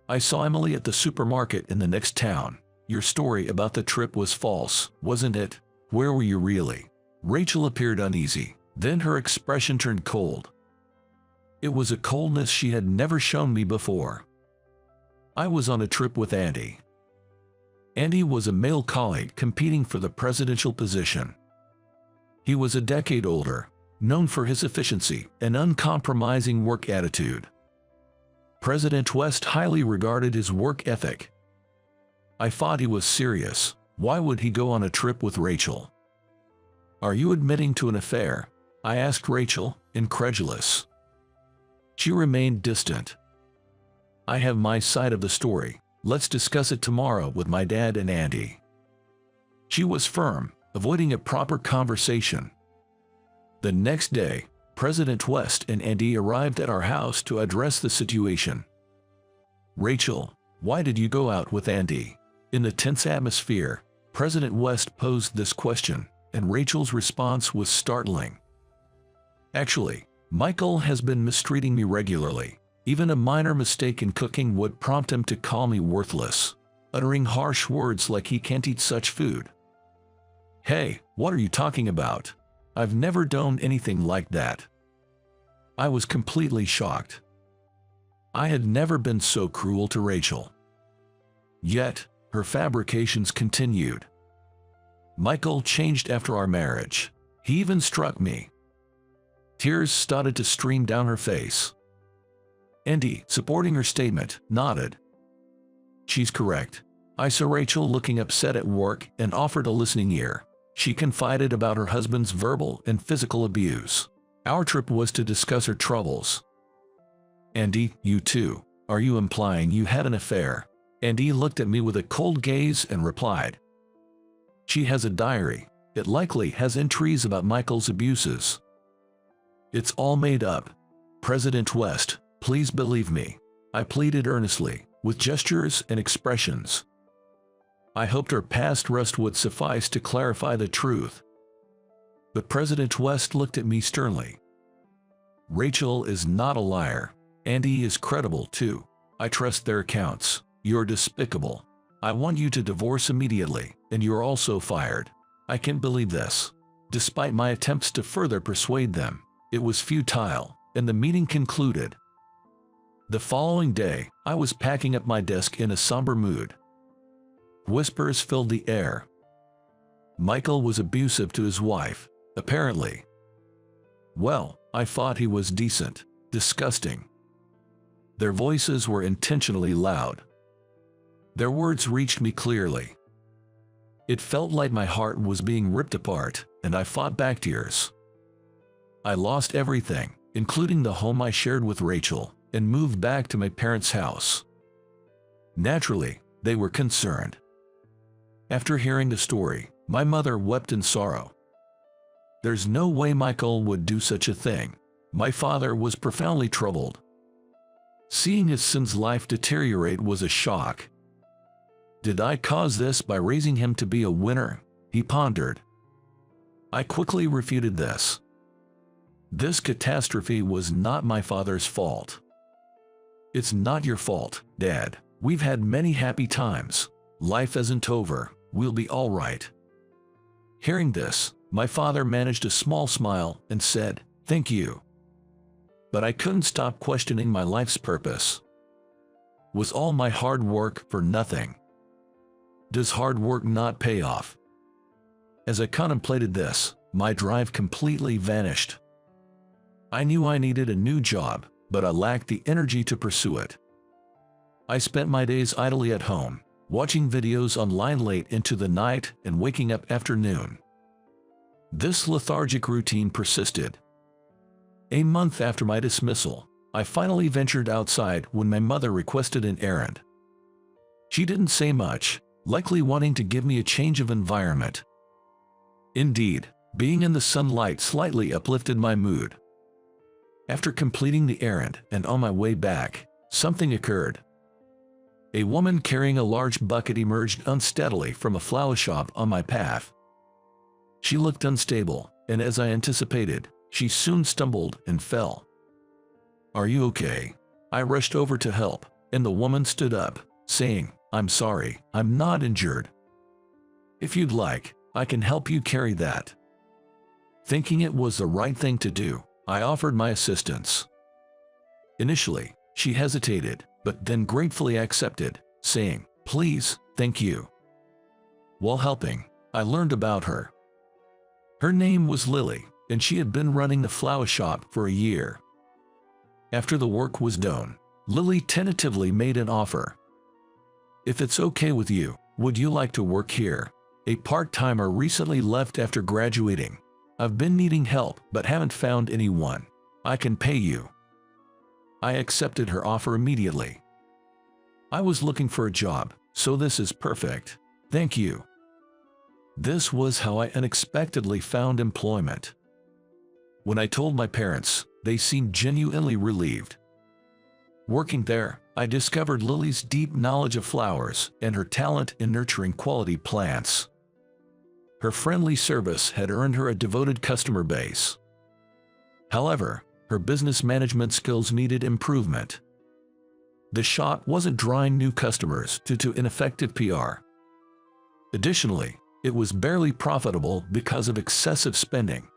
"I saw Emily at the supermarket in the next town. Your story about the trip was false, wasn't it?" Where were you really? Rachel appeared uneasy. Then her expression turned cold. It was a coldness she had never shown me before. I was on a trip with Andy. Andy was a male colleague competing for the presidential position. He was a decade older, known for his efficiency and uncompromising work attitude. President West highly regarded his work ethic. I thought he was serious. Why would he go on a trip with Rachel? Are you admitting to an affair? I asked Rachel, incredulous. She remained distant. I have my side of the story. Let's discuss it tomorrow with my dad and Andy. She was firm, avoiding a proper conversation. The next day, President West and Andy arrived at our house to address the situation. Rachel, why did you go out with Andy? In the tense atmosphere, President West posed this question, and Rachel's response was startling. Actually, Michael has been mistreating me regularly. Even a minor mistake in cooking would prompt him to call me worthless, uttering harsh words like he can't eat such food. Hey, what are you talking about? I've never done anything like that. I was completely shocked. I had never been so cruel to Rachel. Yet, her fabrications continued. Michael changed after our marriage. He even struck me. Tears started to stream down her face. Andy, supporting her statement, nodded. She's correct. I saw Rachel looking upset at work and offered a listening ear. She confided about her husband's verbal and physical abuse. Our trip was to discuss her troubles. Andy, you too. Are you implying you had an affair? Andy looked at me with a cold gaze and replied. She has a diary. It likely has entries about Michael's abuses. It's all made up. President West, please believe me. I pleaded earnestly, with gestures and expressions. I hoped her past rust would suffice to clarify the truth. But President West looked at me sternly. Rachel is not a liar. Andy is credible too. I trust their accounts. You're despicable. I want you to divorce immediately, and you're also fired. I can't believe this. Despite my attempts to further persuade them, it was futile, and the meeting concluded. The following day, I was packing up my desk in a somber mood. Whispers filled the air. Michael was abusive to his wife, apparently. Well, I thought he was decent. Disgusting. Their voices were intentionally loud. Their words reached me clearly. It felt like my heart was being ripped apart, and I fought back tears. I lost everything, including the home I shared with Rachel, and moved back to my parents' house. Naturally, they were concerned. After hearing the story, my mother wept in sorrow. There's no way Michael would do such a thing. My father was profoundly troubled. Seeing his son's life deteriorate was a shock. Did I cause this by raising him to be a winner? He pondered. I quickly refuted this. This catastrophe was not my father's fault. It's not your fault, Dad. We've had many happy times. Life isn't over. We'll be all right. Hearing this, my father managed a small smile and said, "Thank you." But I couldn't stop questioning my life's purpose. Was all my hard work for nothing? Does hard work not pay off? As I contemplated this, my drive completely vanished. I knew I needed a new job, but I lacked the energy to pursue it. I spent my days idly at home, watching videos online late into the night and waking up after noon. This lethargic routine persisted. A month after my dismissal, I finally ventured outside when my mother requested an errand. She didn't say much, likely wanting to give me a change of environment. Indeed, being in the sunlight slightly uplifted my mood. After completing the errand and on my way back, something occurred. A woman carrying a large bucket emerged unsteadily from a flower shop on my path. She looked unstable, and as I anticipated, she soon stumbled and fell. "Are you okay?" I rushed over to help, and the woman stood up, saying, "I'm sorry, I'm not injured." "If you'd like, I can help you carry that." Thinking it was the right thing to do, I offered my assistance. Initially, she hesitated, but then gratefully accepted, saying, "Please, thank you." While helping, I learned about her. Her name was Lily, and she had been running the flower shop for a year. After the work was done, Lily tentatively made an offer. "If it's okay with you, would you like to work here? A part-timer recently left after graduating. I've been needing help but haven't found anyone. I can pay you." I accepted her offer immediately. I was looking for a job, so this is perfect. Thank you. This was how I unexpectedly found employment. When I told my parents, they seemed genuinely relieved. Working there, I discovered Lily's deep knowledge of flowers and her talent in nurturing quality plants. Her friendly service had earned her a devoted customer base. However, her business management skills needed improvement. The shop wasn't drawing new customers due to ineffective PR. Additionally, it was barely profitable because of excessive spending.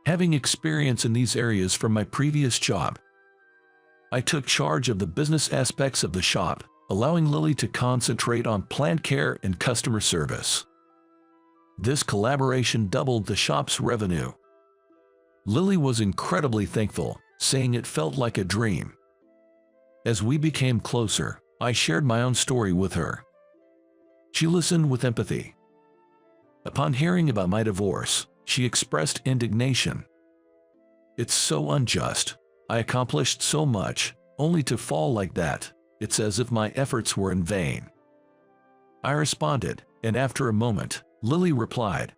Having experience in these areas from my previous job, I took charge of the business aspects of the shop, allowing Lily to concentrate on plant care and customer service. This collaboration doubled the shop's revenue. Lily was incredibly thankful, saying it felt like a dream. As we became closer, I shared my own story with her. She listened with empathy. Upon hearing about my divorce, she expressed indignation. "It's so unjust. I accomplished so much, only to fall like that. It's as if my efforts were in vain." I responded, and after a moment, Lily replied,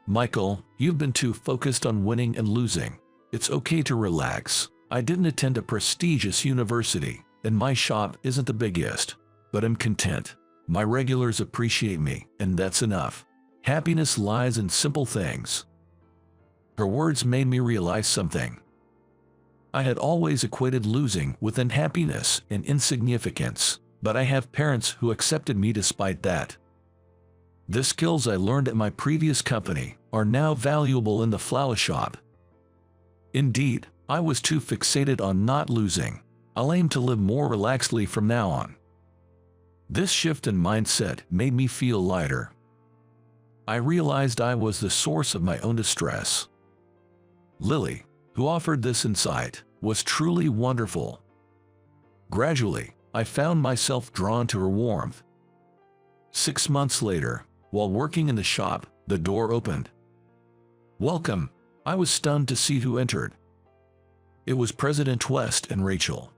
"Michael, you've been too focused on winning and losing. It's okay to relax. I didn't attend a prestigious university, and my shop isn't the biggest, but I'm content. My regulars appreciate me, and that's enough. Happiness lies in simple things." Her words made me realize something. I had always equated losing with unhappiness and insignificance, but I have parents who accepted me despite that. The skills I learned at my previous company are now valuable in the flower shop. Indeed, I was too fixated on not losing. I'll aim to live more relaxedly from now on. This shift in mindset made me feel lighter. I realized I was the source of my own distress. Lily, who offered this insight, was truly wonderful. Gradually, I found myself drawn to her warmth. 6 months later, while working in the shop, the door opened. "Welcome." I was stunned to see who entered. It was President West and Rachel.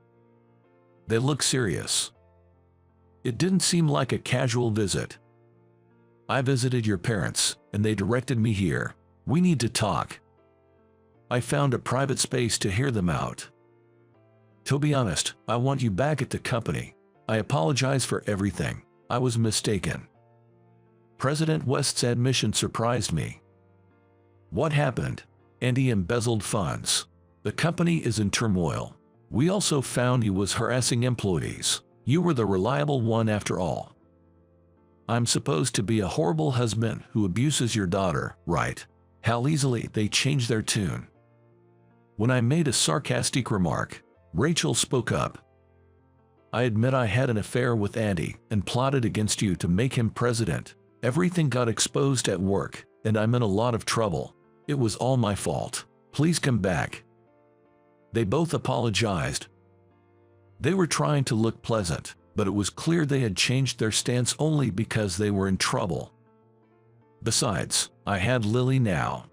They looked serious. It didn't seem like a casual visit. "I visited your parents, and they directed me here. We need to talk." I found a private space to hear them out. "To be honest, I want you back at the company. I apologize for everything. I was mistaken." President West's admission surprised me. "What happened?" "Andy embezzled funds. The company is in turmoil. We also found he was harassing employees. You were the reliable one after all. I'm supposed to be a horrible husband who abuses your daughter, right?" How easily they change their tune. When I made a sarcastic remark, Rachel spoke up. "I admit I had an affair with Andy and plotted against you to make him president. Everything got exposed at work, and I'm in a lot of trouble. It was all my fault. Please come back." They both apologized. They were trying to look pleasant, but it was clear they had changed their stance only because they were in trouble. Besides, I had Lily now.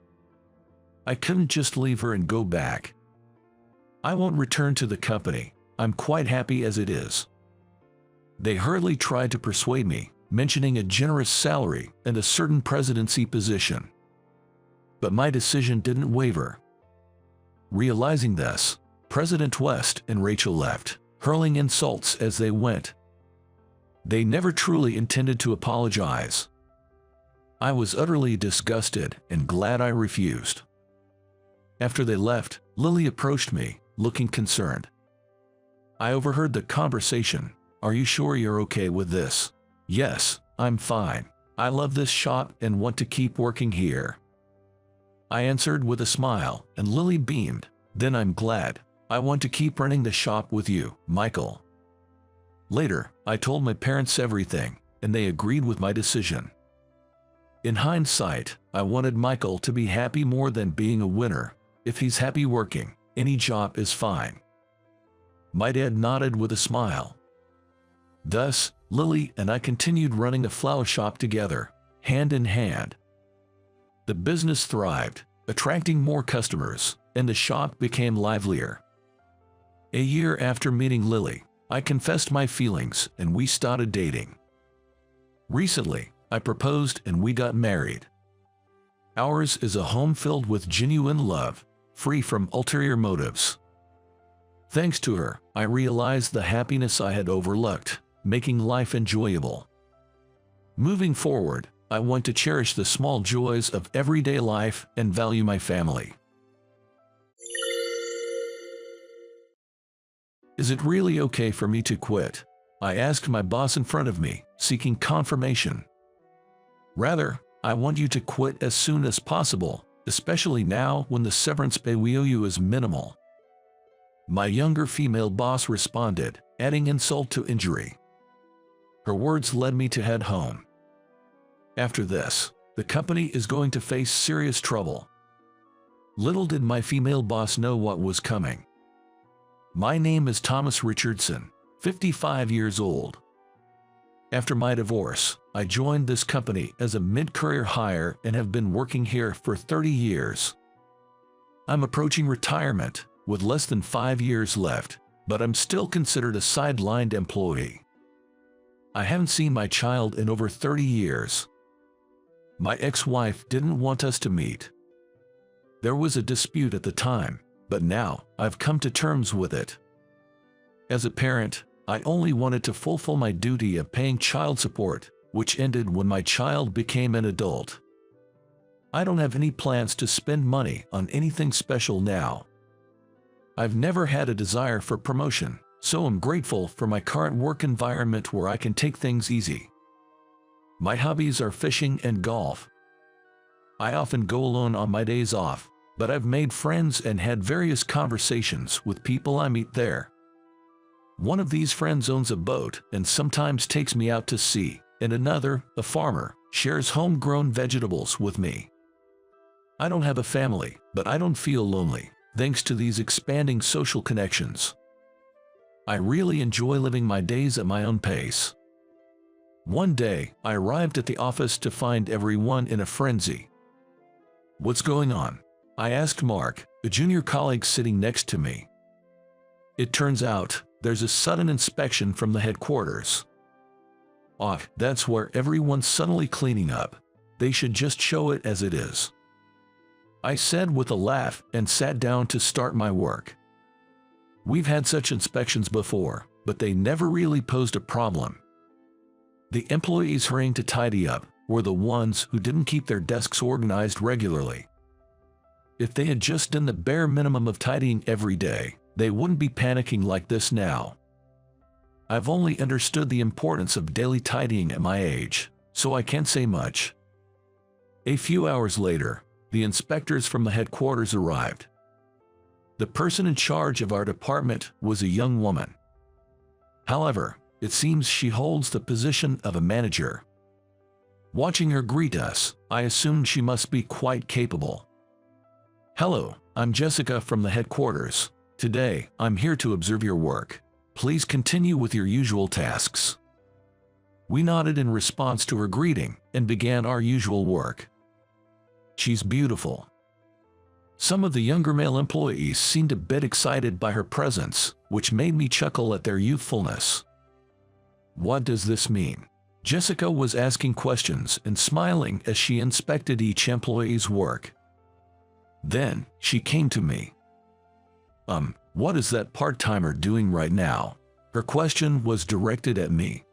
I couldn't just leave her and go back. "I won't return to the company. I'm quite happy as it is." They hurriedly tried to persuade me, mentioning a generous salary and a certain presidency position. But my decision didn't waver. Realizing this, President West and Rachel left, hurling insults as they went. They never truly intended to apologize. I was utterly disgusted and glad I refused. After they left, Lily approached me, looking concerned. I overheard the conversation. "Are you sure you're okay with this?" "Yes, I'm fine." I love this shop and want to keep working here. I answered with a smile, and Lily beamed. Then I'm glad. I want to keep running the shop with you, Michael. Later, I told my parents everything, and they agreed with my decision. In hindsight, I wanted Michael to be happy more than being a winner. If he's happy working, any job is fine. My dad nodded with a smile. Thus, Lily and I continued running a flower shop together, hand in hand. The business thrived, attracting more customers, and the shop became livelier. A year after meeting Lily, I confessed my feelings and we started dating. Recently, I proposed and we got married. Ours is a home filled with genuine love, free from ulterior motives. Thanks to her, I realized the happiness I had overlooked, making life enjoyable. Moving forward, I want to cherish the small joys of everyday life and value my family. Is it really okay for me to quit? I asked my boss in front of me, seeking confirmation. Rather, I want you to quit as soon as possible, especially now when the severance pay we owe you is minimal. My younger female boss responded, adding insult to injury. Her words led me to head home. After this, the company is going to face serious trouble. Little did my female boss know what was coming. My name is Thomas Richardson, 55 years old. After my divorce, I joined this company as a mid-career hire and have been working here for 30 years. I'm approaching retirement, with less than 5 years left, but I'm still considered a sidelined employee. I haven't seen my child in over 30 years. My ex-wife didn't want us to meet. There was a dispute at the time, but now I've come to terms with it. As a parent, I only wanted to fulfill my duty of paying child support, which ended when my child became an adult. I don't have any plans to spend money on anything special now. I've never had a desire for promotion, so I'm grateful for my current work environment where I can take things easy. My hobbies are fishing and golf. I often go alone on my days off, but I've made friends and had various conversations with people I meet there. One of these friends owns a boat and sometimes takes me out to sea, and another, a farmer, shares homegrown vegetables with me. I don't have a family, but I don't feel lonely, thanks to these expanding social connections. I really enjoy living my days at my own pace. One day, I arrived at the office to find everyone in a frenzy. What's going on? I asked Mark, a junior colleague sitting next to me. It turns out, there's a sudden inspection from the headquarters. Ah, that's where everyone's suddenly cleaning up. They should just show it as it is. I said with a laugh and sat down to start my work. We've had such inspections before, but they never really posed a problem. The employees hurrying to tidy up were the ones who didn't keep their desks organized regularly. If they had just done the bare minimum of tidying every day, they wouldn't be panicking like this now. I've only understood the importance of daily tidying at my age, so I can't say much. A few hours later, the inspectors from the headquarters arrived. The person in charge of our department was a young woman. However, it seems she holds the position of a manager. Watching her greet us, I assumed she must be quite capable. Hello, I'm Jessica from the headquarters. Today, I'm here to observe your work. Please continue with your usual tasks. We nodded in response to her greeting and began our usual work. She's beautiful. Some of the younger male employees seemed a bit excited by her presence, which made me chuckle at their youthfulness. What does this mean? Jessica was asking questions and smiling as she inspected each employee's work. Then, she came to me. What is that part-timer doing right now? Her question was directed at me.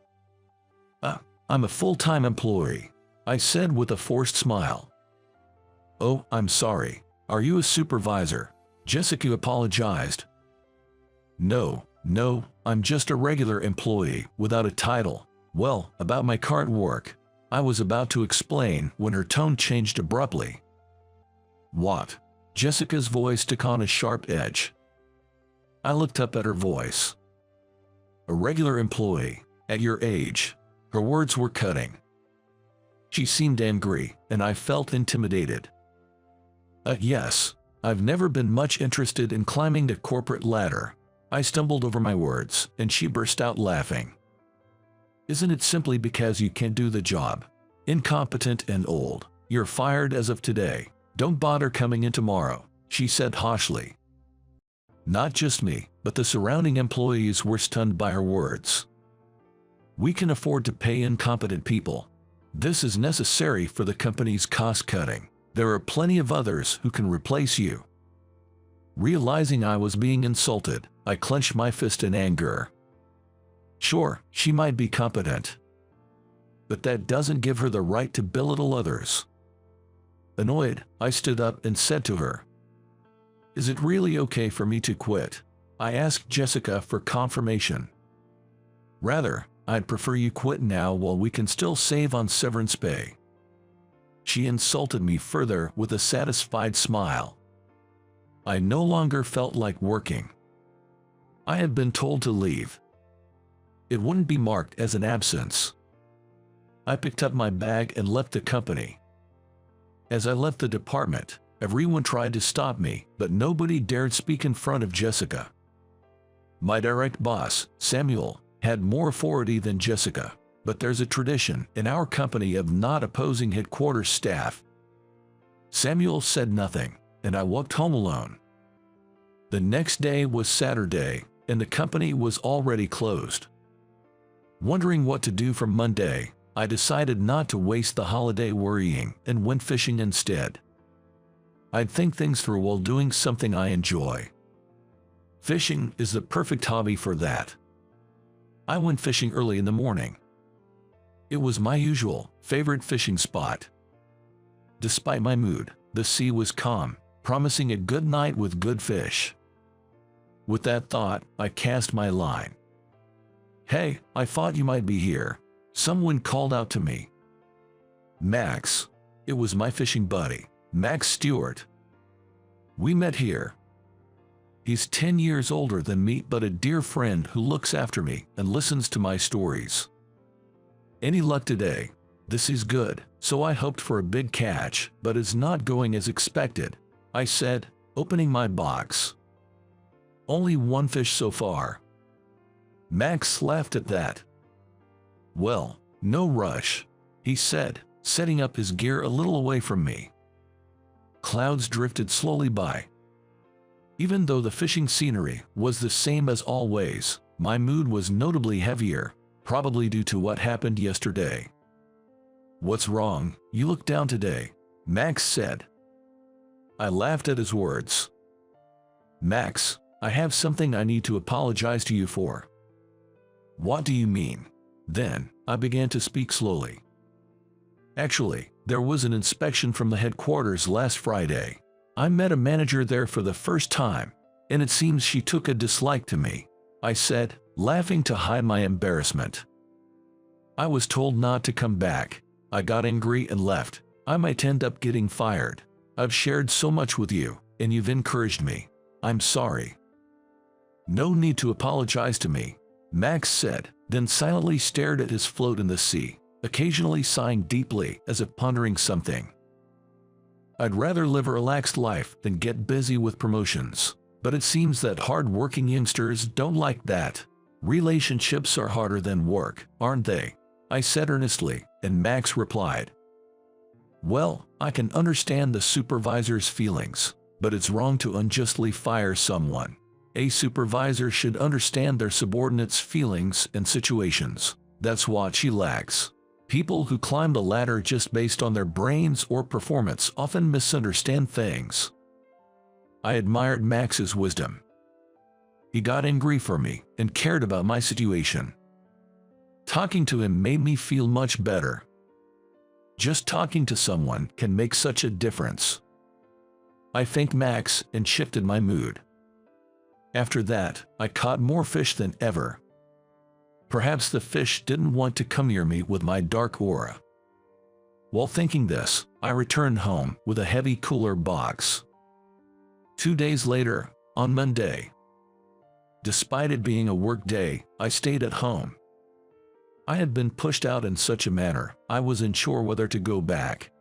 I'm a full-time employee, I said with a forced smile. Oh, I'm sorry. Are you a supervisor? Jessica apologized. No, I'm just a regular employee without a title. Well, about my current work, I was about to explain when her tone changed abruptly. "What?" Jessica's voice took on a sharp edge. I looked up at her voice. "A regular employee, at your age." Her words were cutting. She seemed angry, and I felt intimidated. Yes, I've never been much interested in climbing the corporate ladder." I stumbled over my words, and she burst out laughing. "Isn't it simply because you can't do the job? Incompetent and old. You're fired as of today. Don't bother coming in tomorrow," she said harshly. Not just me, but the surrounding employees were stunned by her words. "We can afford to pay incompetent people. This is necessary for the company's cost-cutting. There are plenty of others who can replace you." Realizing I was being insulted, I clenched my fist in anger. Sure, she might be competent, but that doesn't give her the right to belittle others. Annoyed, I stood up and said to her, "Is it really okay for me to quit?" I asked Jessica for confirmation. "Rather, I'd prefer you quit now while we can still save on severance pay." She insulted me further with a satisfied smile. I no longer felt like working. I had been told to leave. It wouldn't be marked as an absence. I picked up my bag and left the company. As I left the department, everyone tried to stop me, but nobody dared speak in front of Jessica. My direct boss, Samuel, had more authority than Jessica, but there's a tradition in our company of not opposing headquarters staff. Samuel said nothing, and I walked home alone. The next day was Saturday, and the company was already closed. Wondering what to do for Monday, I decided not to waste the holiday worrying and went fishing instead. I'd think things through while doing something I enjoy. Fishing is the perfect hobby for that. I went fishing early in the morning. It was my usual, favorite fishing spot. Despite my mood, the sea was calm, promising a good night with good fish. With that thought, I cast my line. "Hey, I thought you might be here," someone called out to me. "Max." It was my fishing buddy, Max Stewart. "We met here." He's 10 years older than me, but a dear friend who looks after me and listens to my stories. "Any luck today?" "This is good, so I hoped for a big catch, but it's not going as expected," I said, opening my box. "Only one fish so far." Max laughed at that. "Well, no rush," he said, setting up his gear a little away from me. Clouds drifted slowly by. Even though the fishing scenery was the same as always, my mood was notably heavier, probably due to what happened yesterday. "What's wrong? You look down today," Max said. I laughed at his words. "Max, I have something I need to apologize to you for." "What do you mean?" Then, I began to speak slowly. "Actually, there was an inspection from the headquarters last Friday. I met a manager there for the first time, and it seems she took a dislike to me," I said, laughing to hide my embarrassment. "I was told not to come back. I got angry and left. I might end up getting fired. I've shared so much with you, and you've encouraged me. I'm sorry." "No need to apologize to me," Max said, then silently stared at his float in the sea, occasionally sighing deeply as if pondering something. "I'd rather live a relaxed life than get busy with promotions, but it seems that hard-working youngsters don't like that. Relationships are harder than work, aren't they?" I said earnestly, and Max replied, "Well, I can understand the supervisor's feelings, but it's wrong to unjustly fire someone. A supervisor should understand their subordinates' feelings and situations. That's what she lacks. People who climb the ladder just based on their brains or performance often misunderstand things." I admired Max's wisdom. He got angry for me and cared about my situation. Talking to him made me feel much better. Just talking to someone can make such a difference. I thanked Max and shifted my mood. After that, I caught more fish than ever. Perhaps the fish didn't want to come near me with my dark aura. While thinking this, I returned home with a heavy cooler box. 2 days later, on Monday, despite it being a work day, I stayed at home. I had been pushed out in such a manner, I was unsure whether to go back.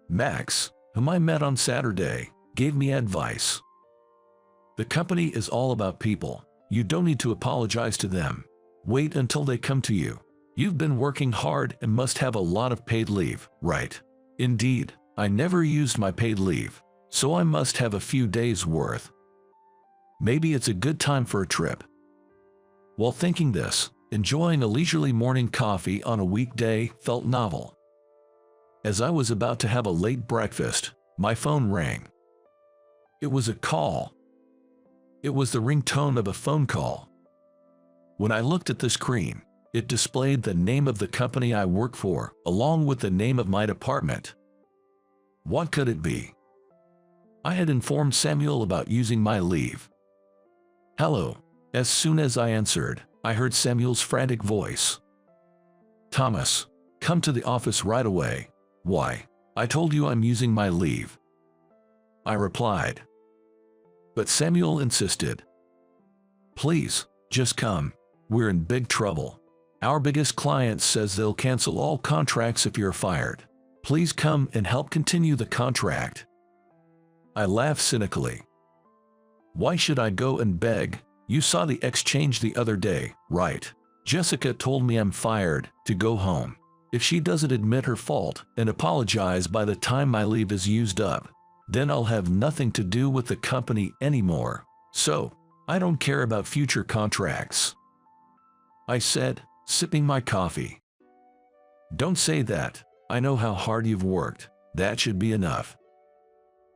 Max, whom I met on Saturday, gave me advice. The company is all about people. You don't need to apologize to them. Wait until they come to you. You've been working hard and must have a lot of paid leave, right? Indeed, I never used my paid leave, so I must have a few days' worth. Maybe it's a good time for a trip. While thinking this, enjoying a leisurely morning coffee on a weekday felt novel. As I was about to have a late breakfast, my phone rang. It was a call. It was the ringtone of a phone call. When I looked at the screen, it displayed the name of the company I work for, along with the name of my department. What could it be? I had informed Samuel about using my leave. Hello. As soon as I answered, I heard Samuel's frantic voice. Thomas, come to the office right away. Why? I told you I'm using my leave. I replied. But Samuel insisted. Please, just come. We're in big trouble. Our biggest client says they'll cancel all contracts if you're fired. Please come and help continue the contract. I laughed cynically. Why should I go and beg? You saw the exchange the other day, right? Jessica told me I'm fired, to go home. If she doesn't admit her fault and apologize by the time my leave is used up, then I'll have nothing to do with the company anymore. So, I don't care about future contracts. I said, sipping my coffee. Don't say that. I know how hard you've worked. That should be enough.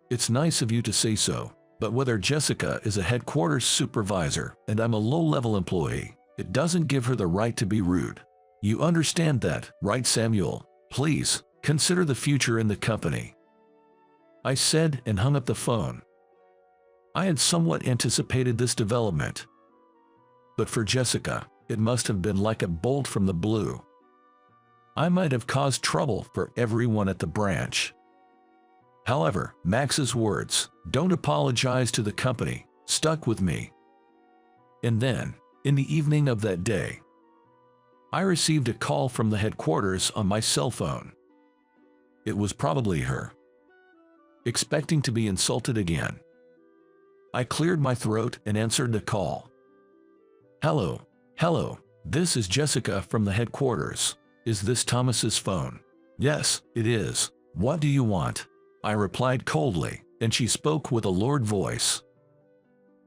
It's nice of you to say so, but whether Jessica is a headquarters supervisor and I'm a low-level employee, it doesn't give her the right to be rude. You understand that, right, Samuel? Please, consider the future in the company. I said and hung up the phone. I had somewhat anticipated this development. But for Jessica, it must have been like a bolt from the blue. I might have caused trouble for everyone at the branch. However, Max's words, "Don't apologize to the company," stuck with me. And then, in the evening of that day, I received a call from the headquarters on my cell phone. It was probably her. Expecting to be insulted again, I cleared my throat and answered the call. Hello, this is Jessica from the headquarters. Is this Thomas's phone? Yes, it is. What do you want? I replied coldly, and she spoke with a lowered voice.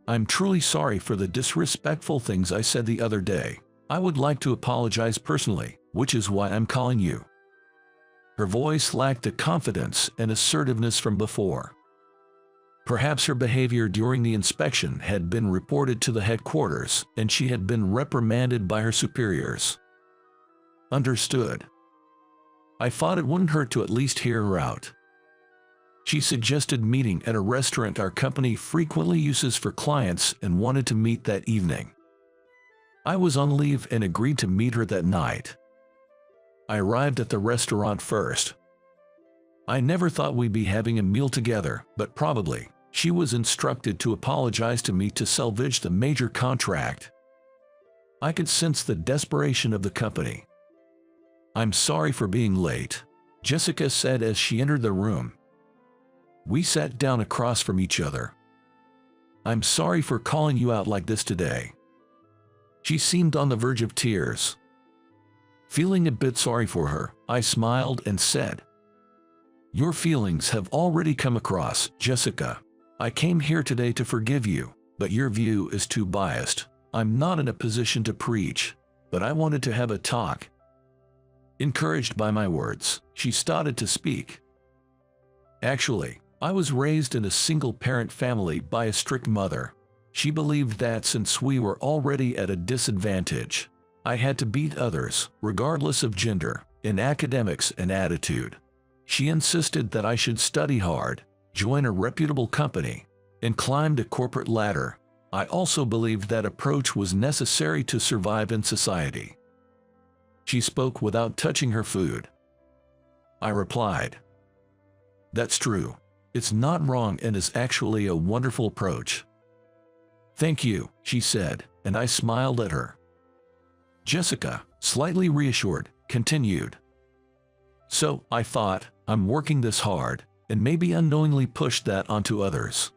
I'm truly sorry for the disrespectful things I said the other day. I would like to apologize personally, which is why I'm calling you. Her voice lacked the confidence and assertiveness from before. Perhaps her behavior during the inspection had been reported to the headquarters and she had been reprimanded by her superiors. Understood. I thought it wouldn't hurt to at least hear her out. She suggested meeting at a restaurant our company frequently uses for clients and wanted to meet that evening. I was on leave and agreed to meet her that night. I arrived at the restaurant first. I never thought we'd be having a meal together, but probably, she was instructed to apologize to me to salvage the major contract. I could sense the desperation of the company. I'm sorry for being late, Jessica said as she entered the room. We sat down across from each other. I'm sorry for calling you out like this today. She seemed on the verge of tears. Feeling a bit sorry for her, I smiled and said, Your feelings have already come across, Jessica. I came here today to forgive you, but your view is too biased. I'm not in a position to preach, but I wanted to have a talk. Encouraged by my words, she started to speak. Actually, I was raised in a single-parent family by a strict mother. She believed that since we were already at a disadvantage, I had to beat others, regardless of gender, in academics and attitude. She insisted that I should study hard, join a reputable company, and climb the corporate ladder. I also believed that approach was necessary to survive in society. She spoke without touching her food. I replied. That's true. It's not wrong and is actually a wonderful approach. Thank you, she said, and I smiled at her. Jessica, slightly reassured, continued. So, I thought, I'm working this hard, and maybe unknowingly pushed that onto others.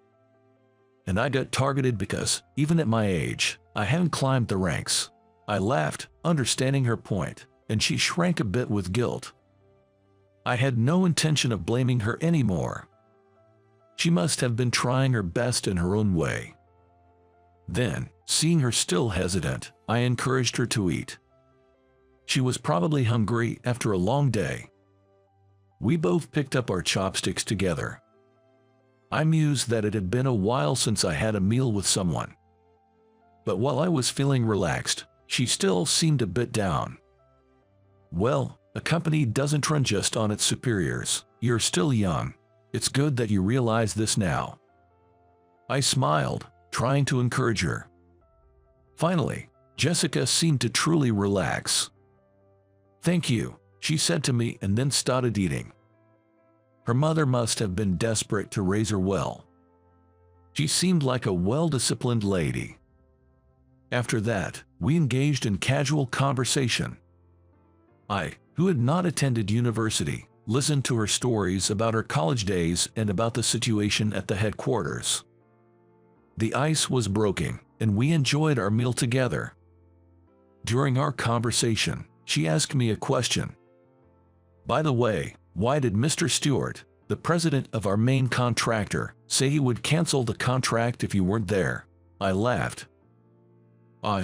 And I got targeted because, even at my age, I haven't climbed the ranks. I laughed, understanding her point, and she shrank a bit with guilt. I had no intention of blaming her anymore. She must have been trying her best in her own way. Then, seeing her still hesitant, I encouraged her to eat. She was probably hungry after a long day. We both picked up our chopsticks together. I mused that it had been a while since I had a meal with someone. But while I was feeling relaxed, she still seemed a bit down. Well, a company doesn't run just on its superiors. You're still young. It's good that you realize this now. I smiled, trying to encourage her. Finally, Jessica seemed to truly relax. Thank you, she said to me and then started eating. Her mother must have been desperate to raise her well. She seemed like a well-disciplined lady. After that, we engaged in casual conversation. I, who had not attended university, listened to her stories about her college days and about the situation at the headquarters. The ice was broken, and we enjoyed our meal together. During our conversation, she asked me a question. By the way, why did Mr. Stewart, the president of our main contractor, say he would cancel the contract if you weren't there? I laughed.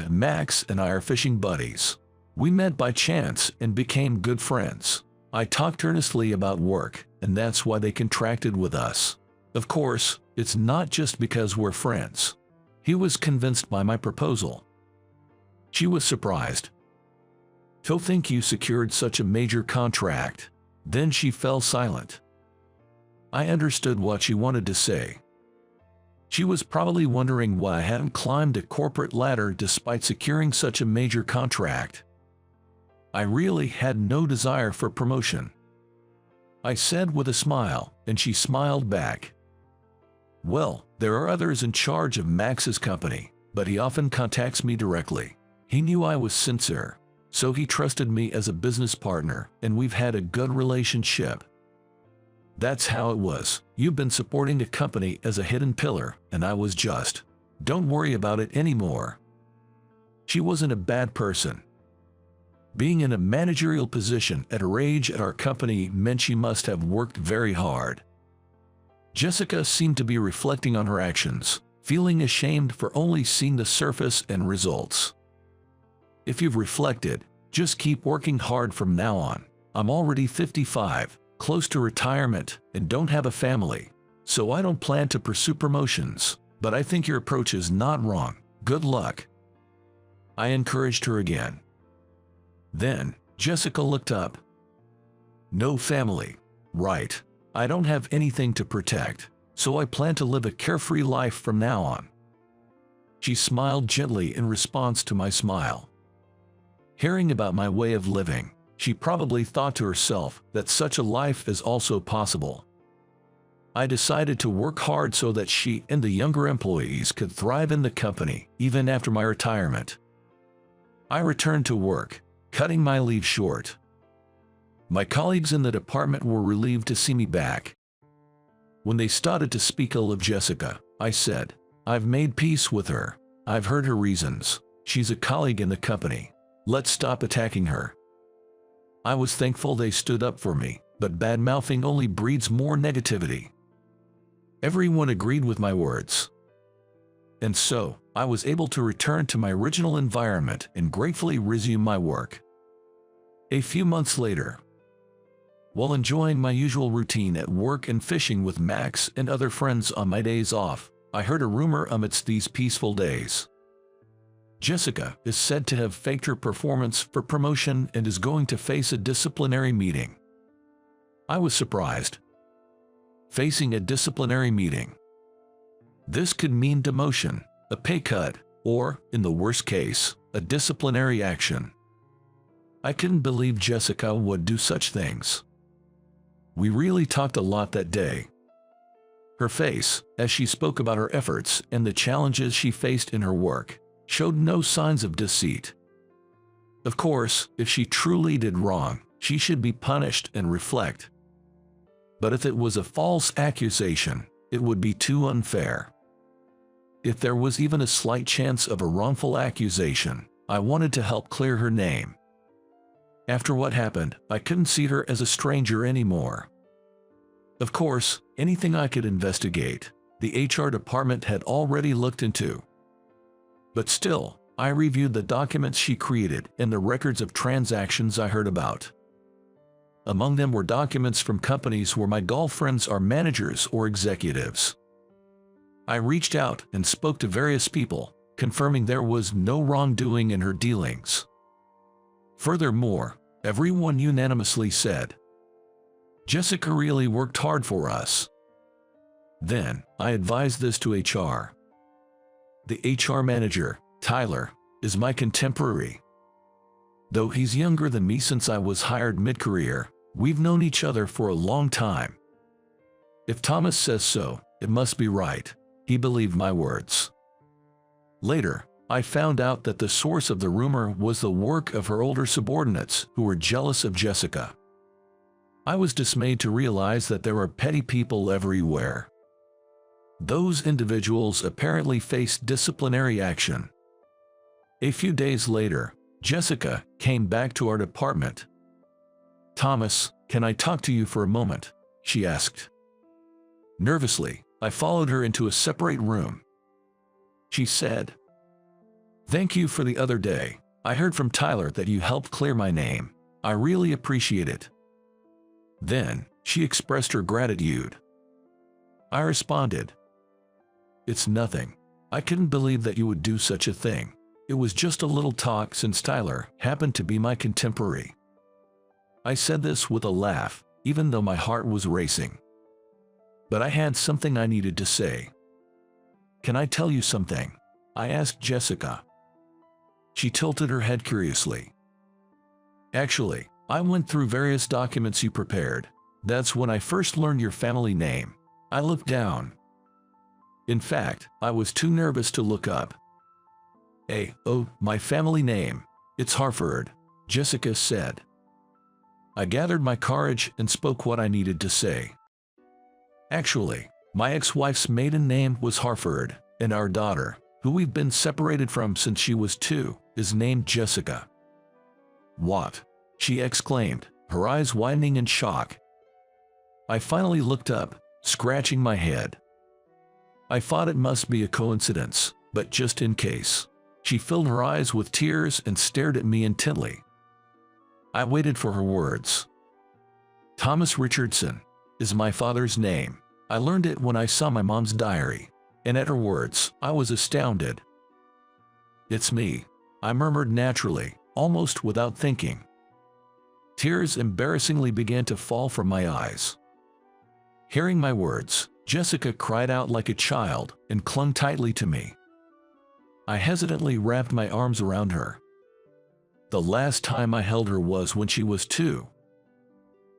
Max and I are fishing buddies. We met by chance and became good friends. I talked earnestly about work, and that's why they contracted with us. Of course, it's not just because we're friends. He was convinced by my proposal. She was surprised. To think you secured such a major contract. Then she fell silent. I understood what she wanted to say. She was probably wondering why I hadn't climbed a corporate ladder despite securing such a major contract. I really had no desire for promotion. I said with a smile, and she smiled back. Well, there are others in charge of Max's company, but he often contacts me directly. He knew I was sincere, so he trusted me as a business partner, and we've had a good relationship. That's how it was. You've been supporting a company as a hidden pillar, and I was just. Don't worry about it anymore. She wasn't a bad person. Being in a managerial position at her age at our company meant she must have worked very hard. Jessica seemed to be reflecting on her actions, feeling ashamed for only seeing the surface and results. If you've reflected, just keep working hard from now on. I'm already 55, close to retirement, and don't have a family, so I don't plan to pursue promotions, but I think your approach is not wrong. Good luck. I encouraged her again. Then, Jessica looked up. No family. Right. I don't have anything to protect, so I plan to live a carefree life from now on. She smiled gently in response to my smile. Hearing about my way of living, she probably thought to herself that such a life is also possible. I decided to work hard so that she and the younger employees could thrive in the company, even after my retirement. I returned to work, cutting my leave short. My colleagues in the department were relieved to see me back. When they started to speak ill of Jessica, I said, I've made peace with her. I've heard her reasons. She's a colleague in the company. Let's stop attacking her. I was thankful they stood up for me, but bad-mouthing only breeds more negativity. Everyone agreed with my words. And so, I was able to return to my original environment and gratefully resume my work. A few months later, while enjoying my usual routine at work and fishing with Max and other friends on my days off, I heard a rumor amidst these peaceful days. Jessica is said to have faked her performance for promotion and is going to face a disciplinary meeting. I was surprised. Facing a disciplinary meeting. This could mean demotion, a pay cut, or, in the worst case, a disciplinary action. I couldn't believe Jessica would do such things. We really talked a lot that day. Her face, as she spoke about her efforts and the challenges she faced in her work, showed no signs of deceit. Of course, if she truly did wrong, she should be punished and reflect. But if it was a false accusation, it would be too unfair. If there was even a slight chance of a wrongful accusation, I wanted to help clear her name. After what happened, I couldn't see her as a stranger anymore. Of course, anything I could investigate, the HR department had already looked into. But still, I reviewed the documents she created and the records of transactions I heard about. Among them were documents from companies where my girlfriends are managers or executives. I reached out and spoke to various people, confirming there was no wrongdoing in her dealings. Furthermore, everyone unanimously said, "Jessica really worked hard for us." Then, I advised this to HR. The HR manager, Tyler, is my contemporary. Though he's younger than me since I was hired mid-career, we've known each other for a long time. If Thomas says so, it must be right. He believed my words. Later, I found out that the source of the rumor was the work of her older subordinates who were jealous of Jessica. I was dismayed to realize that there are petty people everywhere. Those individuals apparently faced disciplinary action. A few days later, Jessica came back to our department. "Thomas, can I talk to you for a moment?" she asked. Nervously, I followed her into a separate room. She said, "Thank you for the other day. I heard from Tyler that you helped clear my name. I really appreciate it." Then, she expressed her gratitude. I responded, "It's nothing. I couldn't believe that you would do such a thing. It was just a little talk since Tyler happened to be my contemporary." I said this with a laugh, even though my heart was racing. But I had something I needed to say. "Can I tell you something?" I asked Jessica. She tilted her head curiously. "Actually, I went through various documents you prepared. That's when I first learned your family name." I looked down. In fact, I was too nervous to look up. My family name. It's Harford," Jessica said. I gathered my courage and spoke what I needed to say. "Actually, my ex-wife's maiden name was Harford, and our daughter, who we've been separated from since she was 2, is named Jessica." "What?" she exclaimed, her eyes widening in shock. I finally looked up, scratching my head. I thought it must be a coincidence, but just in case. She filled her eyes with tears and stared at me intently. I waited for her words. "Thomas Richardson is my father's name. I learned it when I saw my mom's diary," and at her words, I was astounded. "It's me," I murmured naturally, almost without thinking. Tears embarrassingly began to fall from my eyes. Hearing my words, Jessica cried out like a child and clung tightly to me. I hesitantly wrapped my arms around her. The last time I held her was when she was 2.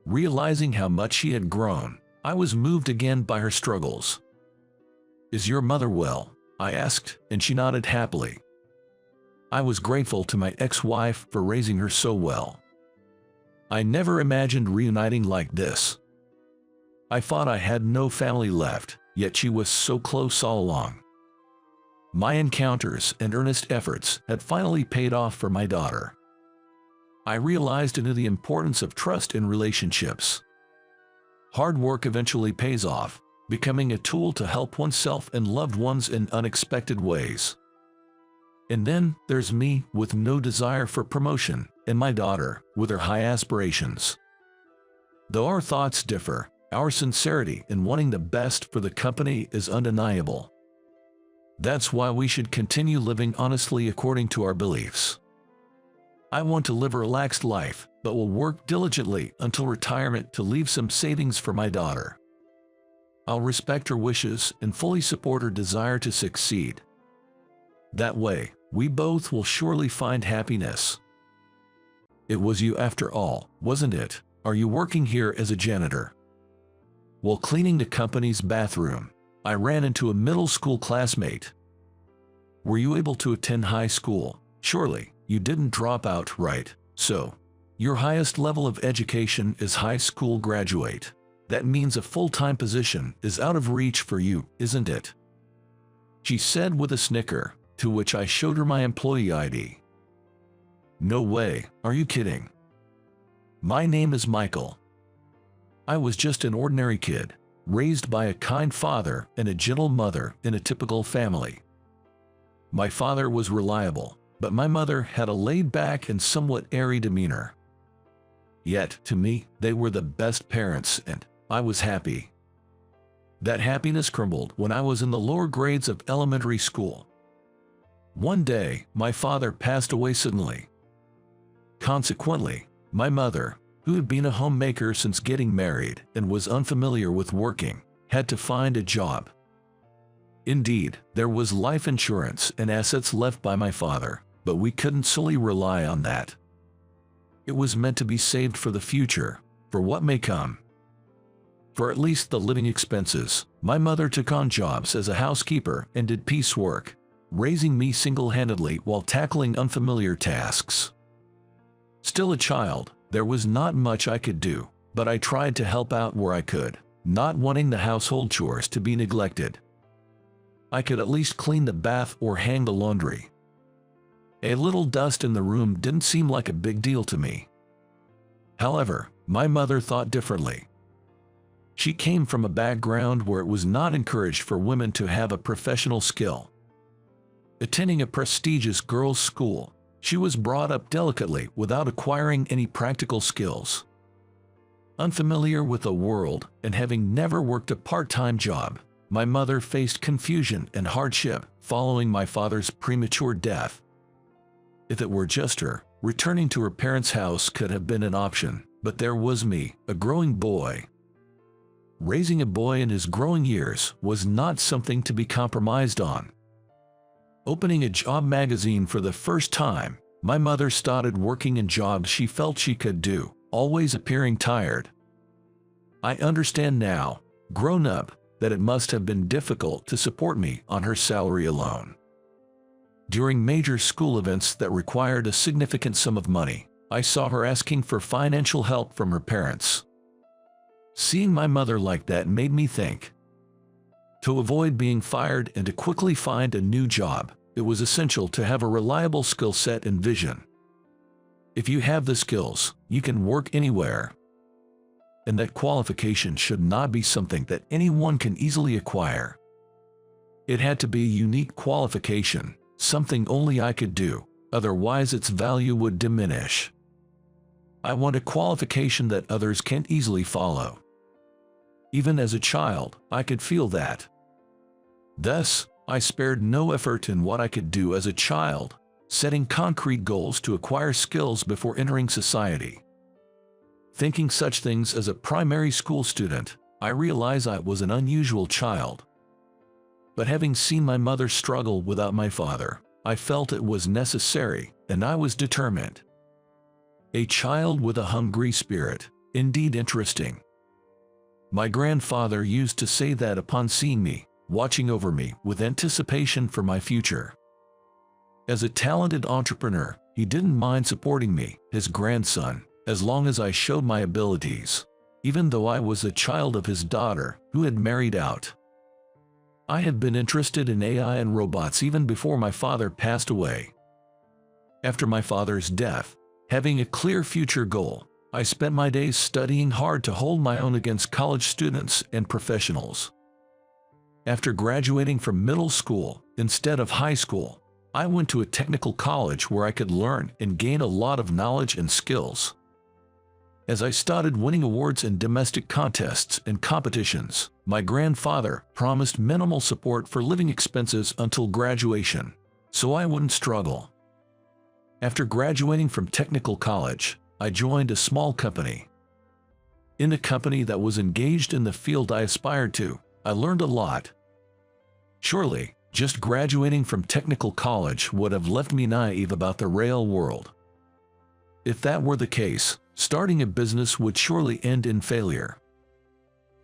Realizing how much she had grown, I was moved again by her struggles. "Is your mother well?" I asked, and she nodded happily. I was grateful to my ex-wife for raising her so well. I never imagined reuniting like this. I thought I had no family left, yet she was so close all along. My encounters and earnest efforts had finally paid off for my daughter. I realized into the importance of trust in relationships. Hard work eventually pays off, becoming a tool to help oneself and loved ones in unexpected ways. And then there's me with no desire for promotion, and my daughter with her high aspirations. Though our thoughts differ, our sincerity in wanting the best for the company is undeniable. That's why we should continue living honestly according to our beliefs. I want to live a relaxed life, but will work diligently until retirement to leave some savings for my daughter. I'll respect her wishes and fully support her desire to succeed. That way, we both will surely find happiness. It was you after all, wasn't it? Are you working here as a janitor? While cleaning the company's bathroom, I ran into a middle school classmate. "Were you able to attend high school? Surely, you didn't drop out, right? So, your highest level of education is high school graduate. That means a full-time position is out of reach for you, isn't it?" She said with a snicker, to which I showed her my employee ID. "No way, are you kidding? My name is Michael. I was just an ordinary kid, raised by a kind father and a gentle mother in a typical family. My father was reliable, but my mother had a laid-back and somewhat airy demeanor. Yet, to me, they were the best parents, and I was happy. That happiness crumbled when I was in the lower grades of elementary school. One day, my father passed away suddenly. Consequently, my mother, who had been a homemaker since getting married and was unfamiliar with working, had to find a job. Indeed, there was life insurance and assets left by my father, but we couldn't solely rely on that. It was meant to be saved for the future, for what may come. For at least the living expenses, my mother took on jobs as a housekeeper and did piecework, raising me single-handedly while tackling unfamiliar tasks. Still a child, there was not much I could do, but I tried to help out where I could, not wanting the household chores to be neglected. I could at least clean the bath or hang the laundry. A little dust in the room didn't seem like a big deal to me. However, my mother thought differently. She came from a background where it was not encouraged for women to have a professional skill. Attending a prestigious girls' school, she was brought up delicately without acquiring any practical skills. Unfamiliar with the world and having never worked a part-time job, my mother faced confusion and hardship following my father's premature death. If it were just her, returning to her parents' house could have been an option, but there was me, a growing boy. Raising a boy in his growing years was not something to be compromised on. Opening a job magazine for the first time, my mother started working in jobs she felt she could do, always appearing tired. I understand now, grown up, that it must have been difficult to support me on her salary alone. During major school events that required a significant sum of money, I saw her asking for financial help from her parents. Seeing my mother like that made me think. To avoid being fired and to quickly find a new job, it was essential to have a reliable skill set and vision. If you have the skills, you can work anywhere. And that qualification should not be something that anyone can easily acquire. It had to be a unique qualification, something only I could do, otherwise its value would diminish. I want a qualification that others can't easily follow. Even as a child, I could feel that. Thus, I spared no effort in what I could do as a child, setting concrete goals to acquire skills before entering society. Thinking such things as a primary school student, I realized I was an unusual child. But having seen my mother struggle without my father, I felt it was necessary, and I was determined. A child with a hungry spirit, indeed interesting. My grandfather used to say that upon seeing me, watching over me with anticipation for my future. As a talented entrepreneur, he didn't mind supporting me, his grandson, as long as I showed my abilities, even though I was a child of his daughter, who had married out. I had been interested in AI and robots even before my father passed away. After my father's death, having a clear future goal, I spent my days studying hard to hold my own against college students and professionals. After graduating from middle school, instead of high school, I went to a technical college where I could learn and gain a lot of knowledge and skills. As I started winning awards in domestic contests and competitions, my grandfather promised minimal support for living expenses until graduation, so I wouldn't struggle. After graduating from technical college, I joined a small company. In a company that was engaged in the field I aspired to, I learned a lot. Surely, just graduating from technical college would have left me naive about the real world. If that were the case, starting a business would surely end in failure.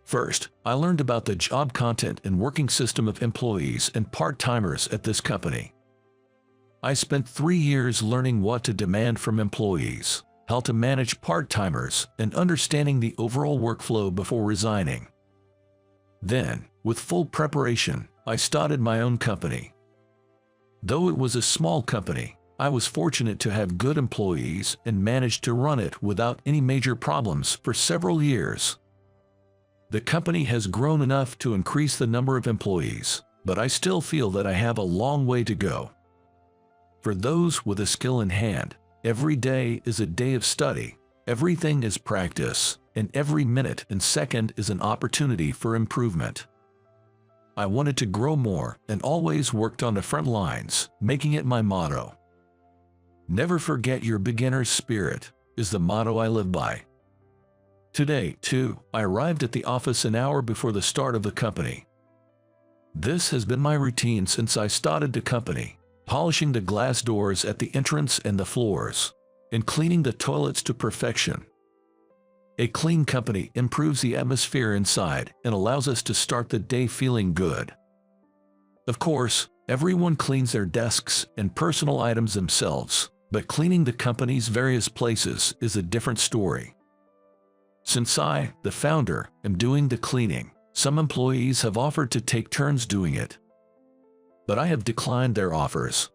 First, I learned about the job content and working system of employees and part-timers at this company. I spent 3 years learning what to demand from employees, how to manage part-timers, and understanding the overall workflow before resigning. Then, with full preparation, I started my own company. Though it was a small company, I was fortunate to have good employees and managed to run it without any major problems for several years. The company has grown enough to increase the number of employees, but I still feel that I have a long way to go. For those with a skill in hand, every day is a day of study, everything is practice, and every minute and second is an opportunity for improvement. I wanted to grow more and always worked on the front lines, making it my motto. Never forget your beginner's spirit is the motto I live by. Today, too, I arrived at the office an hour before the start of the company. This has been my routine since I started the company, polishing the glass doors at the entrance and the floors, and cleaning the toilets to perfection. A clean company improves the atmosphere inside and allows us to start the day feeling good. Of course, everyone cleans their desks and personal items themselves, but cleaning the company's various places is a different story. Since I, the founder, am doing the cleaning, some employees have offered to take turns doing it. But I have declined their offers.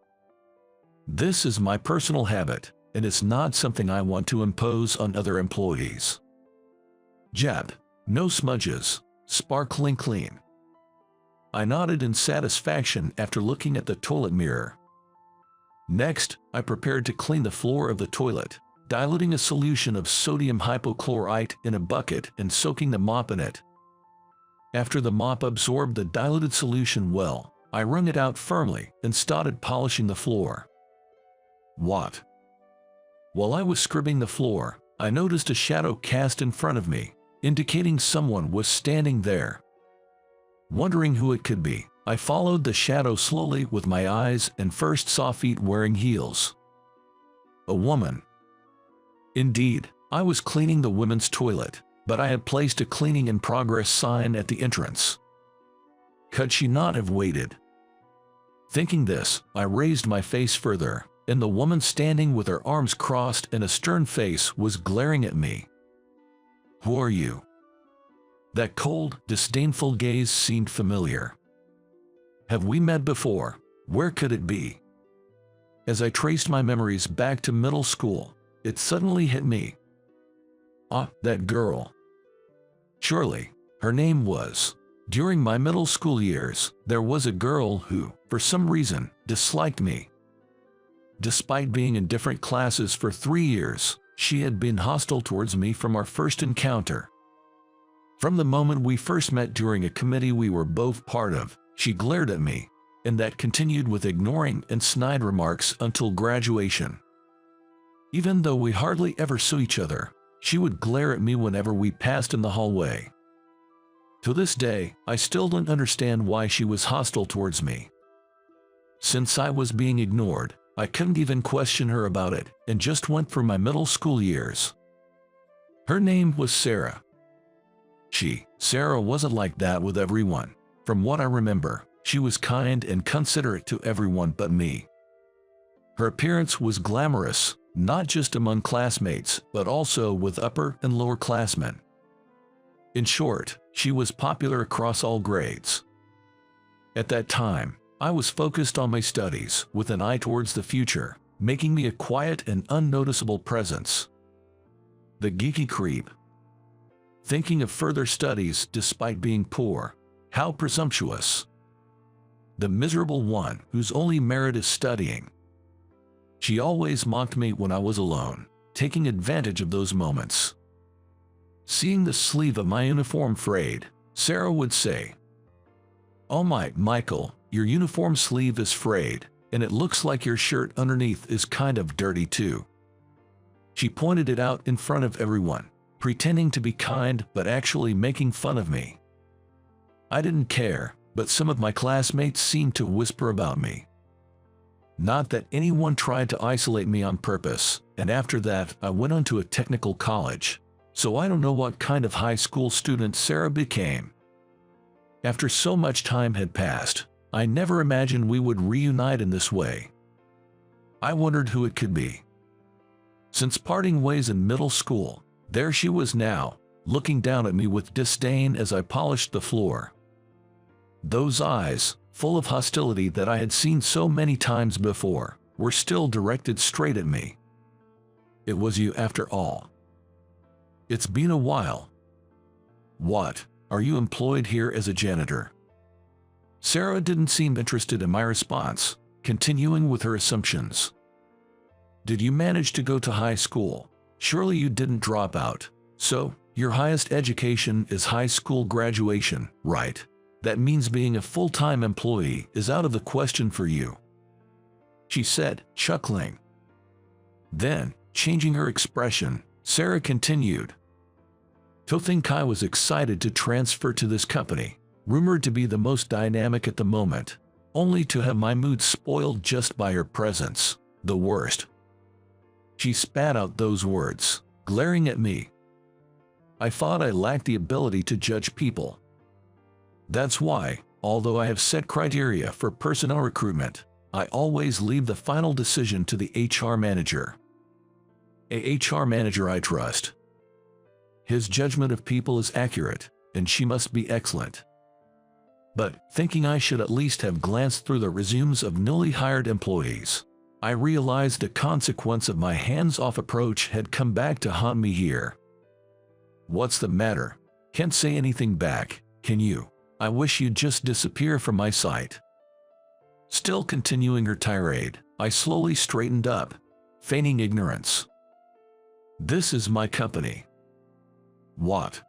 This is my personal habit, and it's not something I want to impose on other employees. Jab, no smudges, sparkling clean. I nodded in satisfaction after looking at the toilet mirror. Next, I prepared to clean the floor of the toilet, diluting a solution of sodium hypochlorite in a bucket and soaking the mop in it. After the mop absorbed the diluted solution well, I wrung it out firmly and started polishing the floor. What? While I was scrubbing the floor, I noticed a shadow cast in front of me, indicating someone was standing there. Wondering who it could be, I followed the shadow slowly with my eyes and first saw feet wearing heels. A woman. Indeed, I was cleaning the women's toilet, but I had placed a cleaning in progress sign at the entrance. Could she not have waited? Thinking this, I raised my face further, and the woman standing with her arms crossed and a stern face was glaring at me. Who are you? That cold, disdainful gaze seemed familiar. Have we met before? Where could it be? As I traced my memories back to middle school, it suddenly hit me. Ah, that girl. Surely, her name was. During my middle school years, there was a girl who, for some reason, disliked me. Despite being in different classes for 3 years, she had been hostile towards me from our first encounter. From the moment we first met during a committee we were both part of, she glared at me, and that continued with ignoring and snide remarks until graduation. Even though we hardly ever saw each other, she would glare at me whenever we passed in the hallway. To this day, I still don't understand why she was hostile towards me. Since I was being ignored, I couldn't even question her about it and just went through my middle school years. Her name was Sarah. Sarah wasn't like that with everyone. From what I remember, she was kind and considerate to everyone but me. Her appearance was glamorous, not just among classmates, but also with upper and lower classmen. In short, she was popular across all grades. At that time, I was focused on my studies with an eye towards the future, making me a quiet and unnoticeable presence. The geeky creep. Thinking of further studies despite being poor. How presumptuous. The miserable one whose only merit is studying. She always mocked me when I was alone, taking advantage of those moments. Seeing the sleeve of my uniform frayed, Sarah would say, "Oh Michael, your uniform sleeve is frayed, and it looks like your shirt underneath is kind of dirty too." She pointed it out in front of everyone, pretending to be kind but actually making fun of me. I didn't care, but some of my classmates seemed to whisper about me. Not that anyone tried to isolate me on purpose, and after that I went on to a technical college. So I don't know what kind of high school student Sarah became. After so much time had passed, I never imagined we would reunite in this way. I wondered who it could be. Since parting ways in middle school, there she was now, looking down at me with disdain as I polished the floor. Those eyes, full of hostility that I had seen so many times before, were still directed straight at me. It was you after all. It's been a while. What, are you employed here as a janitor? Sarah didn't seem interested in my response, continuing with her assumptions. Did you manage to go to high school? Surely you didn't drop out. So, your highest education is high school graduation, right? That means being a full-time employee is out of the question for you, she said, chuckling. Then, changing her expression, Sarah continued. To think I was excited to transfer to this company, rumored to be the most dynamic at the moment, only to have my mood spoiled just by her presence, the worst. She spat out those words, glaring at me. I thought I lacked the ability to judge people. That's why, although I have set criteria for personnel recruitment, I always leave the final decision to the HR manager. A HR manager I trust. His judgment of people is accurate, and she must be excellent. But, thinking I should at least have glanced through the resumes of newly hired employees, I realized the consequence of my hands-off approach had come back to haunt me here. What's the matter? Can't say anything back, can you? I wish you'd just disappear from my sight. Still continuing her tirade, I slowly straightened up, feigning ignorance. This is my company. What?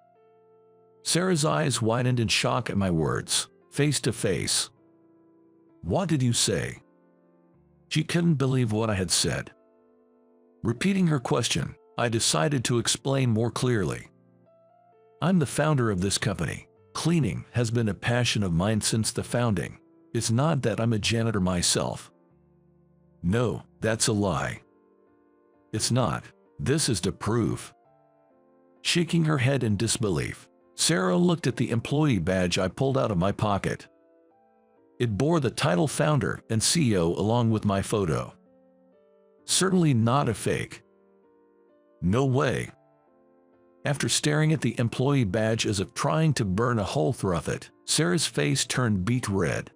Sarah's eyes widened in shock at my words, face to face. What did you say? She couldn't believe what I had said. Repeating her question, I decided to explain more clearly. I'm the founder of this company. Cleaning has been a passion of mine since the founding. It's not that I'm a janitor myself. No, that's a lie. It's not. This is to prove. Shaking her head in disbelief, Sarah looked at the employee badge I pulled out of my pocket. It bore the title founder and CEO along with my photo. Certainly not a fake. No way. After staring at the employee badge as if trying to burn a hole through it, Sarah's face turned beet red.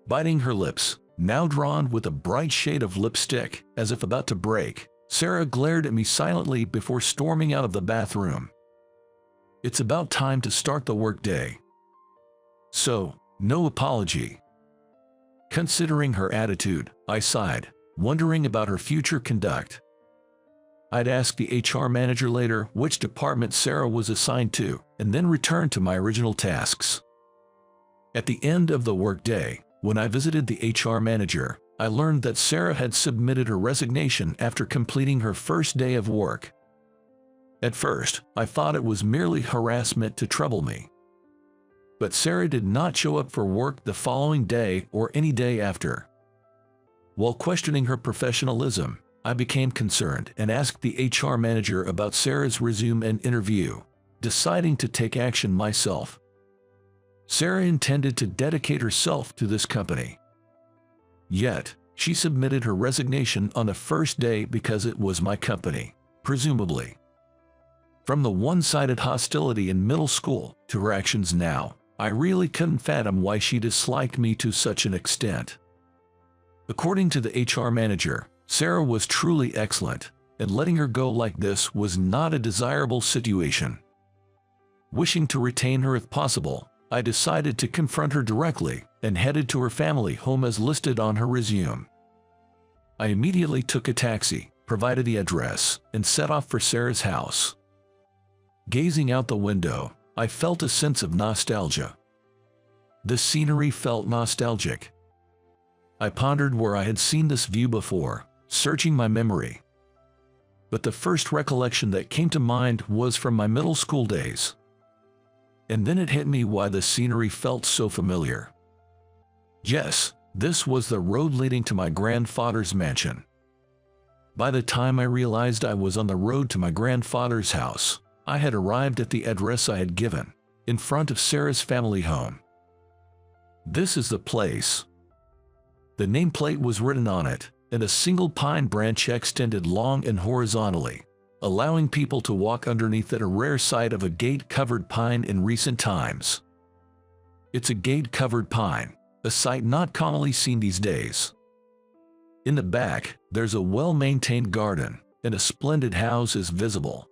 Biting her lips, now drawn with a bright shade of lipstick, as if about to break, Sarah glared at me silently before storming out of the bathroom. It's about time to start the workday. So, no apology. Considering her attitude, I sighed, wondering about her future conduct. I'd ask the HR manager later which department Sarah was assigned to, and then return to my original tasks. At the end of the workday, when I visited the HR manager, I learned that Sarah had submitted her resignation after completing her first day of work. At first, I thought it was merely harassment to trouble me. But Sarah did not show up for work the following day or any day after. While questioning her professionalism, I became concerned and asked the HR manager about Sarah's resume and interview, deciding to take action myself. Sarah intended to dedicate herself to this company. Yet, she submitted her resignation on the first day because it was my company, presumably. From the one-sided hostility in middle school to her actions now, I really couldn't fathom why she disliked me to such an extent. According to the HR manager, Sarah was truly excellent, and letting her go like this was not a desirable situation. Wishing to retain her if possible, I decided to confront her directly and headed to her family home as listed on her resume. I immediately took a taxi, provided the address, and set off for Sarah's house. Gazing out the window, I felt a sense of nostalgia. The scenery felt nostalgic. I pondered where I had seen this view before, searching my memory. But the first recollection that came to mind was from my middle school days. And then it hit me why the scenery felt so familiar. Yes, this was the road leading to my grandfather's mansion. By the time I realized I was on the road to my grandfather's house, I had arrived at the address I had given, in front of Sarah's family home. "This is the place." The nameplate was written on it, and a single pine branch extended long and horizontally, allowing people to walk underneath it, a rare sight of a gate-covered pine in recent times. It's a gate-covered pine, a sight not commonly seen these days. In the back, there's a well-maintained garden, and a splendid house is visible.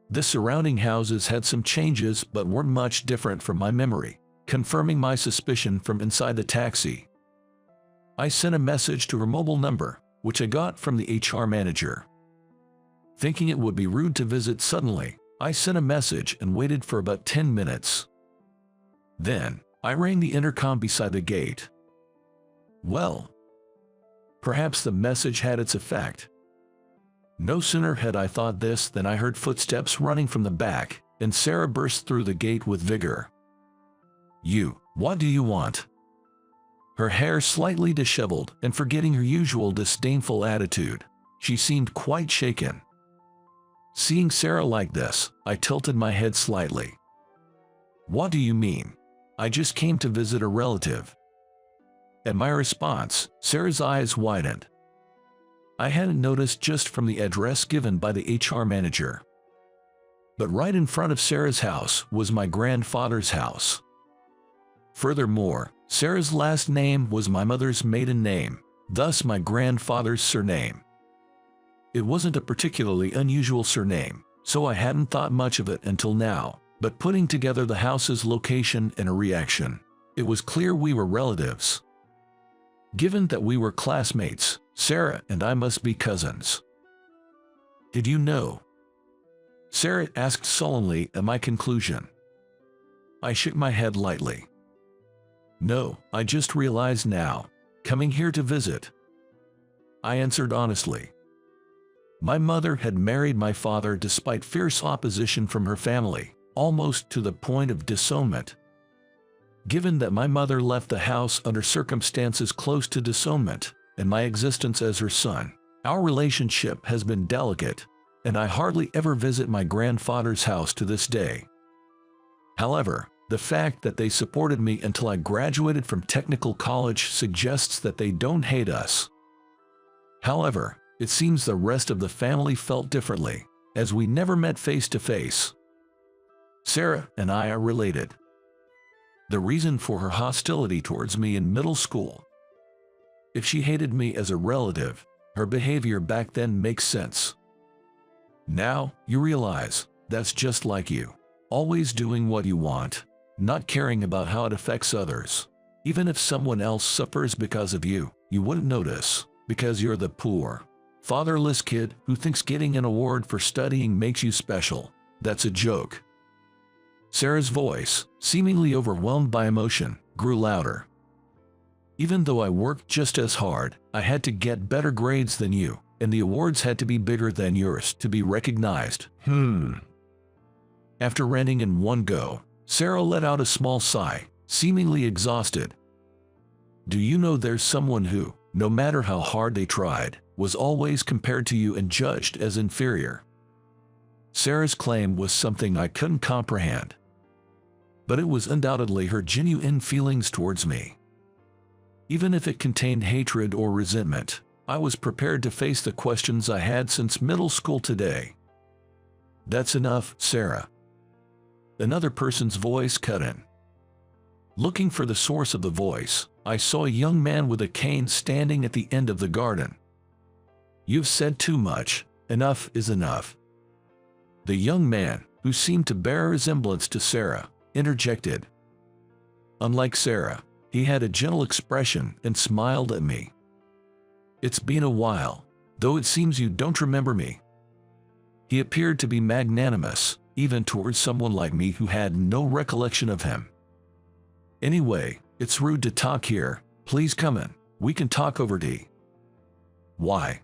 The surrounding houses had some changes but weren't much different from my memory, confirming my suspicion from inside the taxi. I sent a message to her mobile number, which I got from the HR manager. Thinking it would be rude to visit suddenly, I sent a message and waited for about 10 minutes. Then, I rang the intercom beside the gate. Well, perhaps the message had its effect. No sooner had I thought this than I heard footsteps running from the back, and Sarah burst through the gate with vigor. What do you want?" Her hair slightly disheveled, and forgetting her usual disdainful attitude, she seemed quite shaken. Seeing Sarah like this, I tilted my head slightly. "What do you mean? I just came to visit a relative." At my response, Sarah's eyes widened. I hadn't noticed just from the address given by the HR manager. But right in front of Sarah's house was my grandfather's house. Furthermore, Sarah's last name was my mother's maiden name, thus my grandfather's surname. It wasn't a particularly unusual surname, so I hadn't thought much of it until now, but putting together the house's location and a reaction, it was clear we were relatives. Given that we were classmates, Sarah and I must be cousins. "Did you know?" Sarah asked sullenly at my conclusion. I shook my head lightly. "No, I just realized now, coming here to visit," I answered honestly. My mother had married my father despite fierce opposition from her family, almost to the point of disownment. Given that my mother left the house under circumstances close to disownment, and my existence as her son, our relationship has been delicate, and I hardly ever visit my grandfather's house to this day. However, the fact that they supported me until I graduated from technical college suggests that they don't hate us. However, it seems the rest of the family felt differently, as we never met face to face. Sarah and I are related. The reason for her hostility towards me in middle school. If she hated me as a relative, her behavior back then makes sense. Now, you realize, that's just like you. Always doing what you want, not caring about how it affects others. Even if someone else suffers because of you, you wouldn't notice, because you're the poor, fatherless kid who thinks getting an award for studying makes you special. That's a joke. Sarah's voice, seemingly overwhelmed by emotion, grew louder. "Even though I worked just as hard, I had to get better grades than you, and the awards had to be bigger than yours to be recognized." After ranting in one go, Sarah let out a small sigh, seemingly exhausted. "Do you know there's someone who, no matter how hard they tried, was always compared to you and judged as inferior?" Sarah's claim was something I couldn't comprehend. But it was undoubtedly her genuine feelings towards me. Even if it contained hatred or resentment, I was prepared to face the questions I had since middle school today. "That's enough, Sarah." Another person's voice cut in. Looking for the source of the voice, I saw a young man with a cane standing at the end of the garden. "You've said too much. Enough is enough." The young man, who seemed to bear a resemblance to Sarah, interjected. Unlike Sarah, he had a gentle expression and smiled at me. "It's been a while, though it seems you don't remember me." He appeared to be magnanimous, even towards someone like me who had no recollection of him. "Anyway, it's rude to talk here. Please come in. We can talk over tea." "Why?"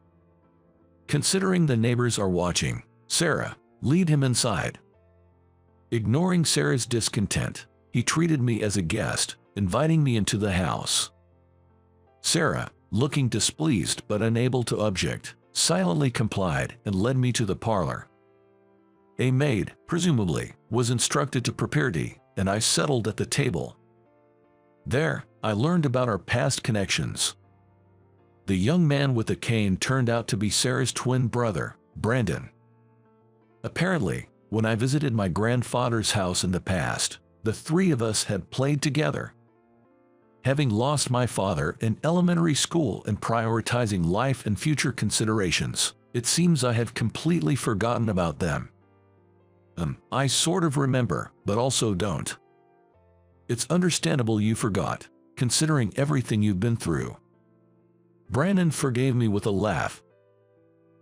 "Considering the neighbors are watching, Sarah, lead him inside." Ignoring Sarah's discontent, he treated me as a guest, inviting me into the house. Sarah, looking displeased but unable to object, silently complied and led me to the parlor. A maid, presumably, was instructed to prepare tea, and I settled at the table. There, I learned about our past connections. The young man with the cane turned out to be Sarah's twin brother, Brandon. Apparently, when I visited my grandfather's house in the past, the three of us had played together. Having lost my father in elementary school and prioritizing life and future considerations, it seems I have completely forgotten about them. I sort of remember, but also don't. It's understandable you forgot, considering everything you've been through. Brandon forgave me with a laugh.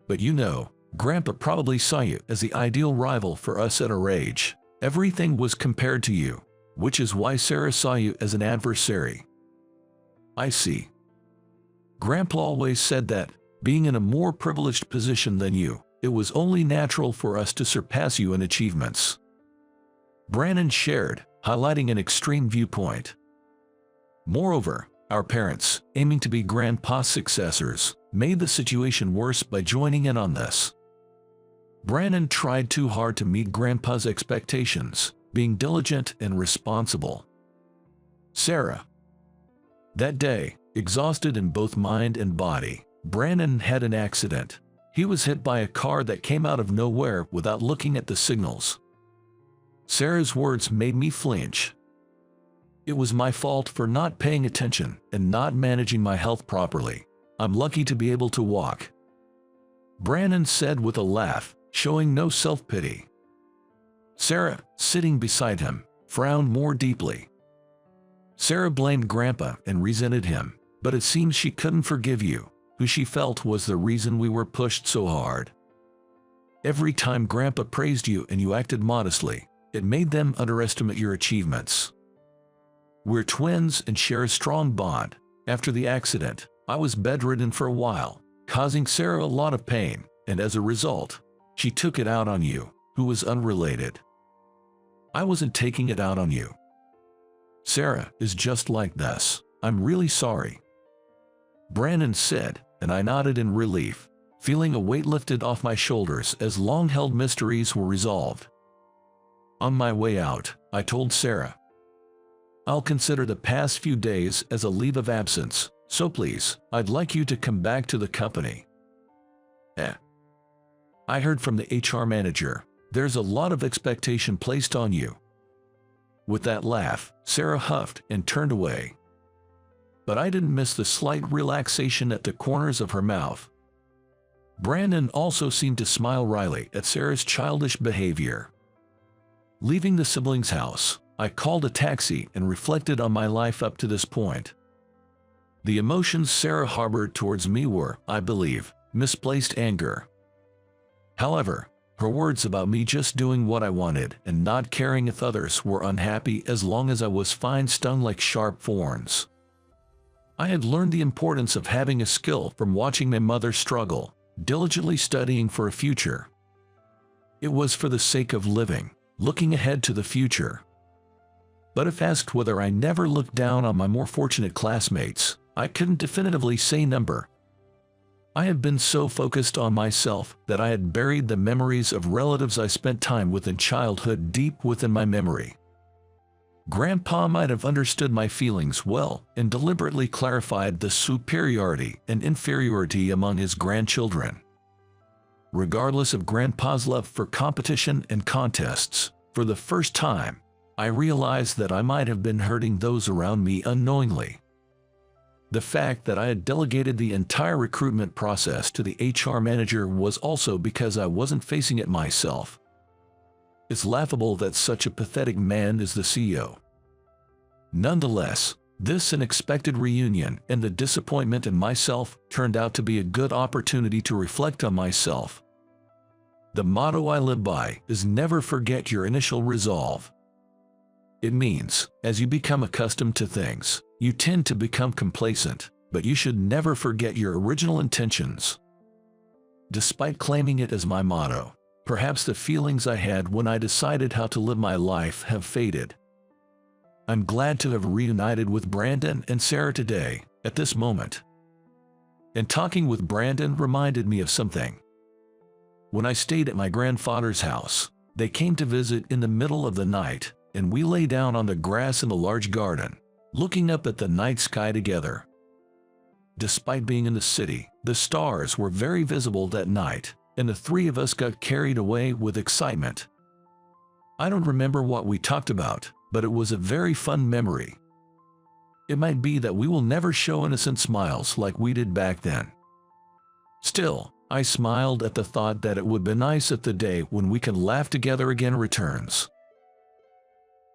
But you know, Grandpa probably saw you as the ideal rival for us at our age. Everything was compared to you, which is why Sarah saw you as an adversary. I see. Grandpa always said that, being in a more privileged position than you, it was only natural for us to surpass you in achievements. Brandon shared, highlighting an extreme viewpoint. Moreover, our parents, aiming to be Grandpa's successors, made the situation worse by joining in on this. Brandon tried too hard to meet Grandpa's expectations, being diligent and responsible. Sarah. That day, exhausted in both mind and body, Brandon had an accident. He was hit by a car that came out of nowhere without looking at the signals. Sarah's words made me flinch. It was my fault for not paying attention and not managing my health properly. I'm lucky to be able to walk. Brandon said with a laugh, showing no self-pity. Sarah, sitting beside him, frowned more deeply. Sarah blamed Grandpa and resented him, but it seems she couldn't forgive you, who she felt was the reason we were pushed so hard. Every time Grandpa praised you and you acted modestly, it made them underestimate your achievements. We're twins and share a strong bond. After the accident, I was bedridden for a while, causing Sarah a lot of pain, and as a result, she took it out on you, who was unrelated. I wasn't taking it out on you. Sarah is just like this. I'm really sorry. Brandon said, and I nodded in relief, feeling a weight lifted off my shoulders as long-held mysteries were resolved. On my way out, I told Sarah, I'll consider the past few days as a leave of absence, so please, I'd like you to come back to the company. I heard from the HR manager, there's a lot of expectation placed on you. With that laugh, Sarah huffed and turned away. But I didn't miss the slight relaxation at the corners of her mouth. Brandon also seemed to smile wryly at Sarah's childish behavior. Leaving the siblings' house, I called a taxi and reflected on my life up to this point. The emotions Sarah harbored towards me were, I believe, misplaced anger. However, her words about me just doing what I wanted and not caring if others were unhappy as long as I was fine stung like sharp thorns. I had learned the importance of having a skill from watching my mother struggle, diligently studying for a future. It was for the sake of living, looking ahead to the future. But if asked whether I never looked down on my more fortunate classmates, I couldn't definitively say number. I had been so focused on myself that I had buried the memories of relatives I spent time with in childhood deep within my memory. Grandpa might have understood my feelings well and deliberately clarified the superiority and inferiority among his grandchildren. Regardless of Grandpa's love for competition and contests, for the first time, I realized that I might have been hurting those around me unknowingly. The fact that I had delegated the entire recruitment process to the HR manager was also because I wasn't facing it myself. It's laughable that such a pathetic man is the CEO. Nonetheless, this unexpected reunion and the disappointment in myself turned out to be a good opportunity to reflect on myself. The motto I live by is never forget your initial resolve. It means, as you become accustomed to things, you tend to become complacent, but you should never forget your original intentions. Despite claiming it as my motto, perhaps the feelings I had when I decided how to live my life have faded. I'm glad to have reunited with Brandon and Sarah today, at this moment. And talking with Brandon reminded me of something. When I stayed at my grandfather's house, they came to visit in the middle of the night, and we lay down on the grass in the large garden, looking up at the night sky together. Despite being in the city, the stars were very visible that night, and the three of us got carried away with excitement. I don't remember what we talked about, but it was a very fun memory. It might be that we will never show innocent smiles like we did back then. Still, I smiled at the thought that it would be nice if the day when we can laugh together again returns.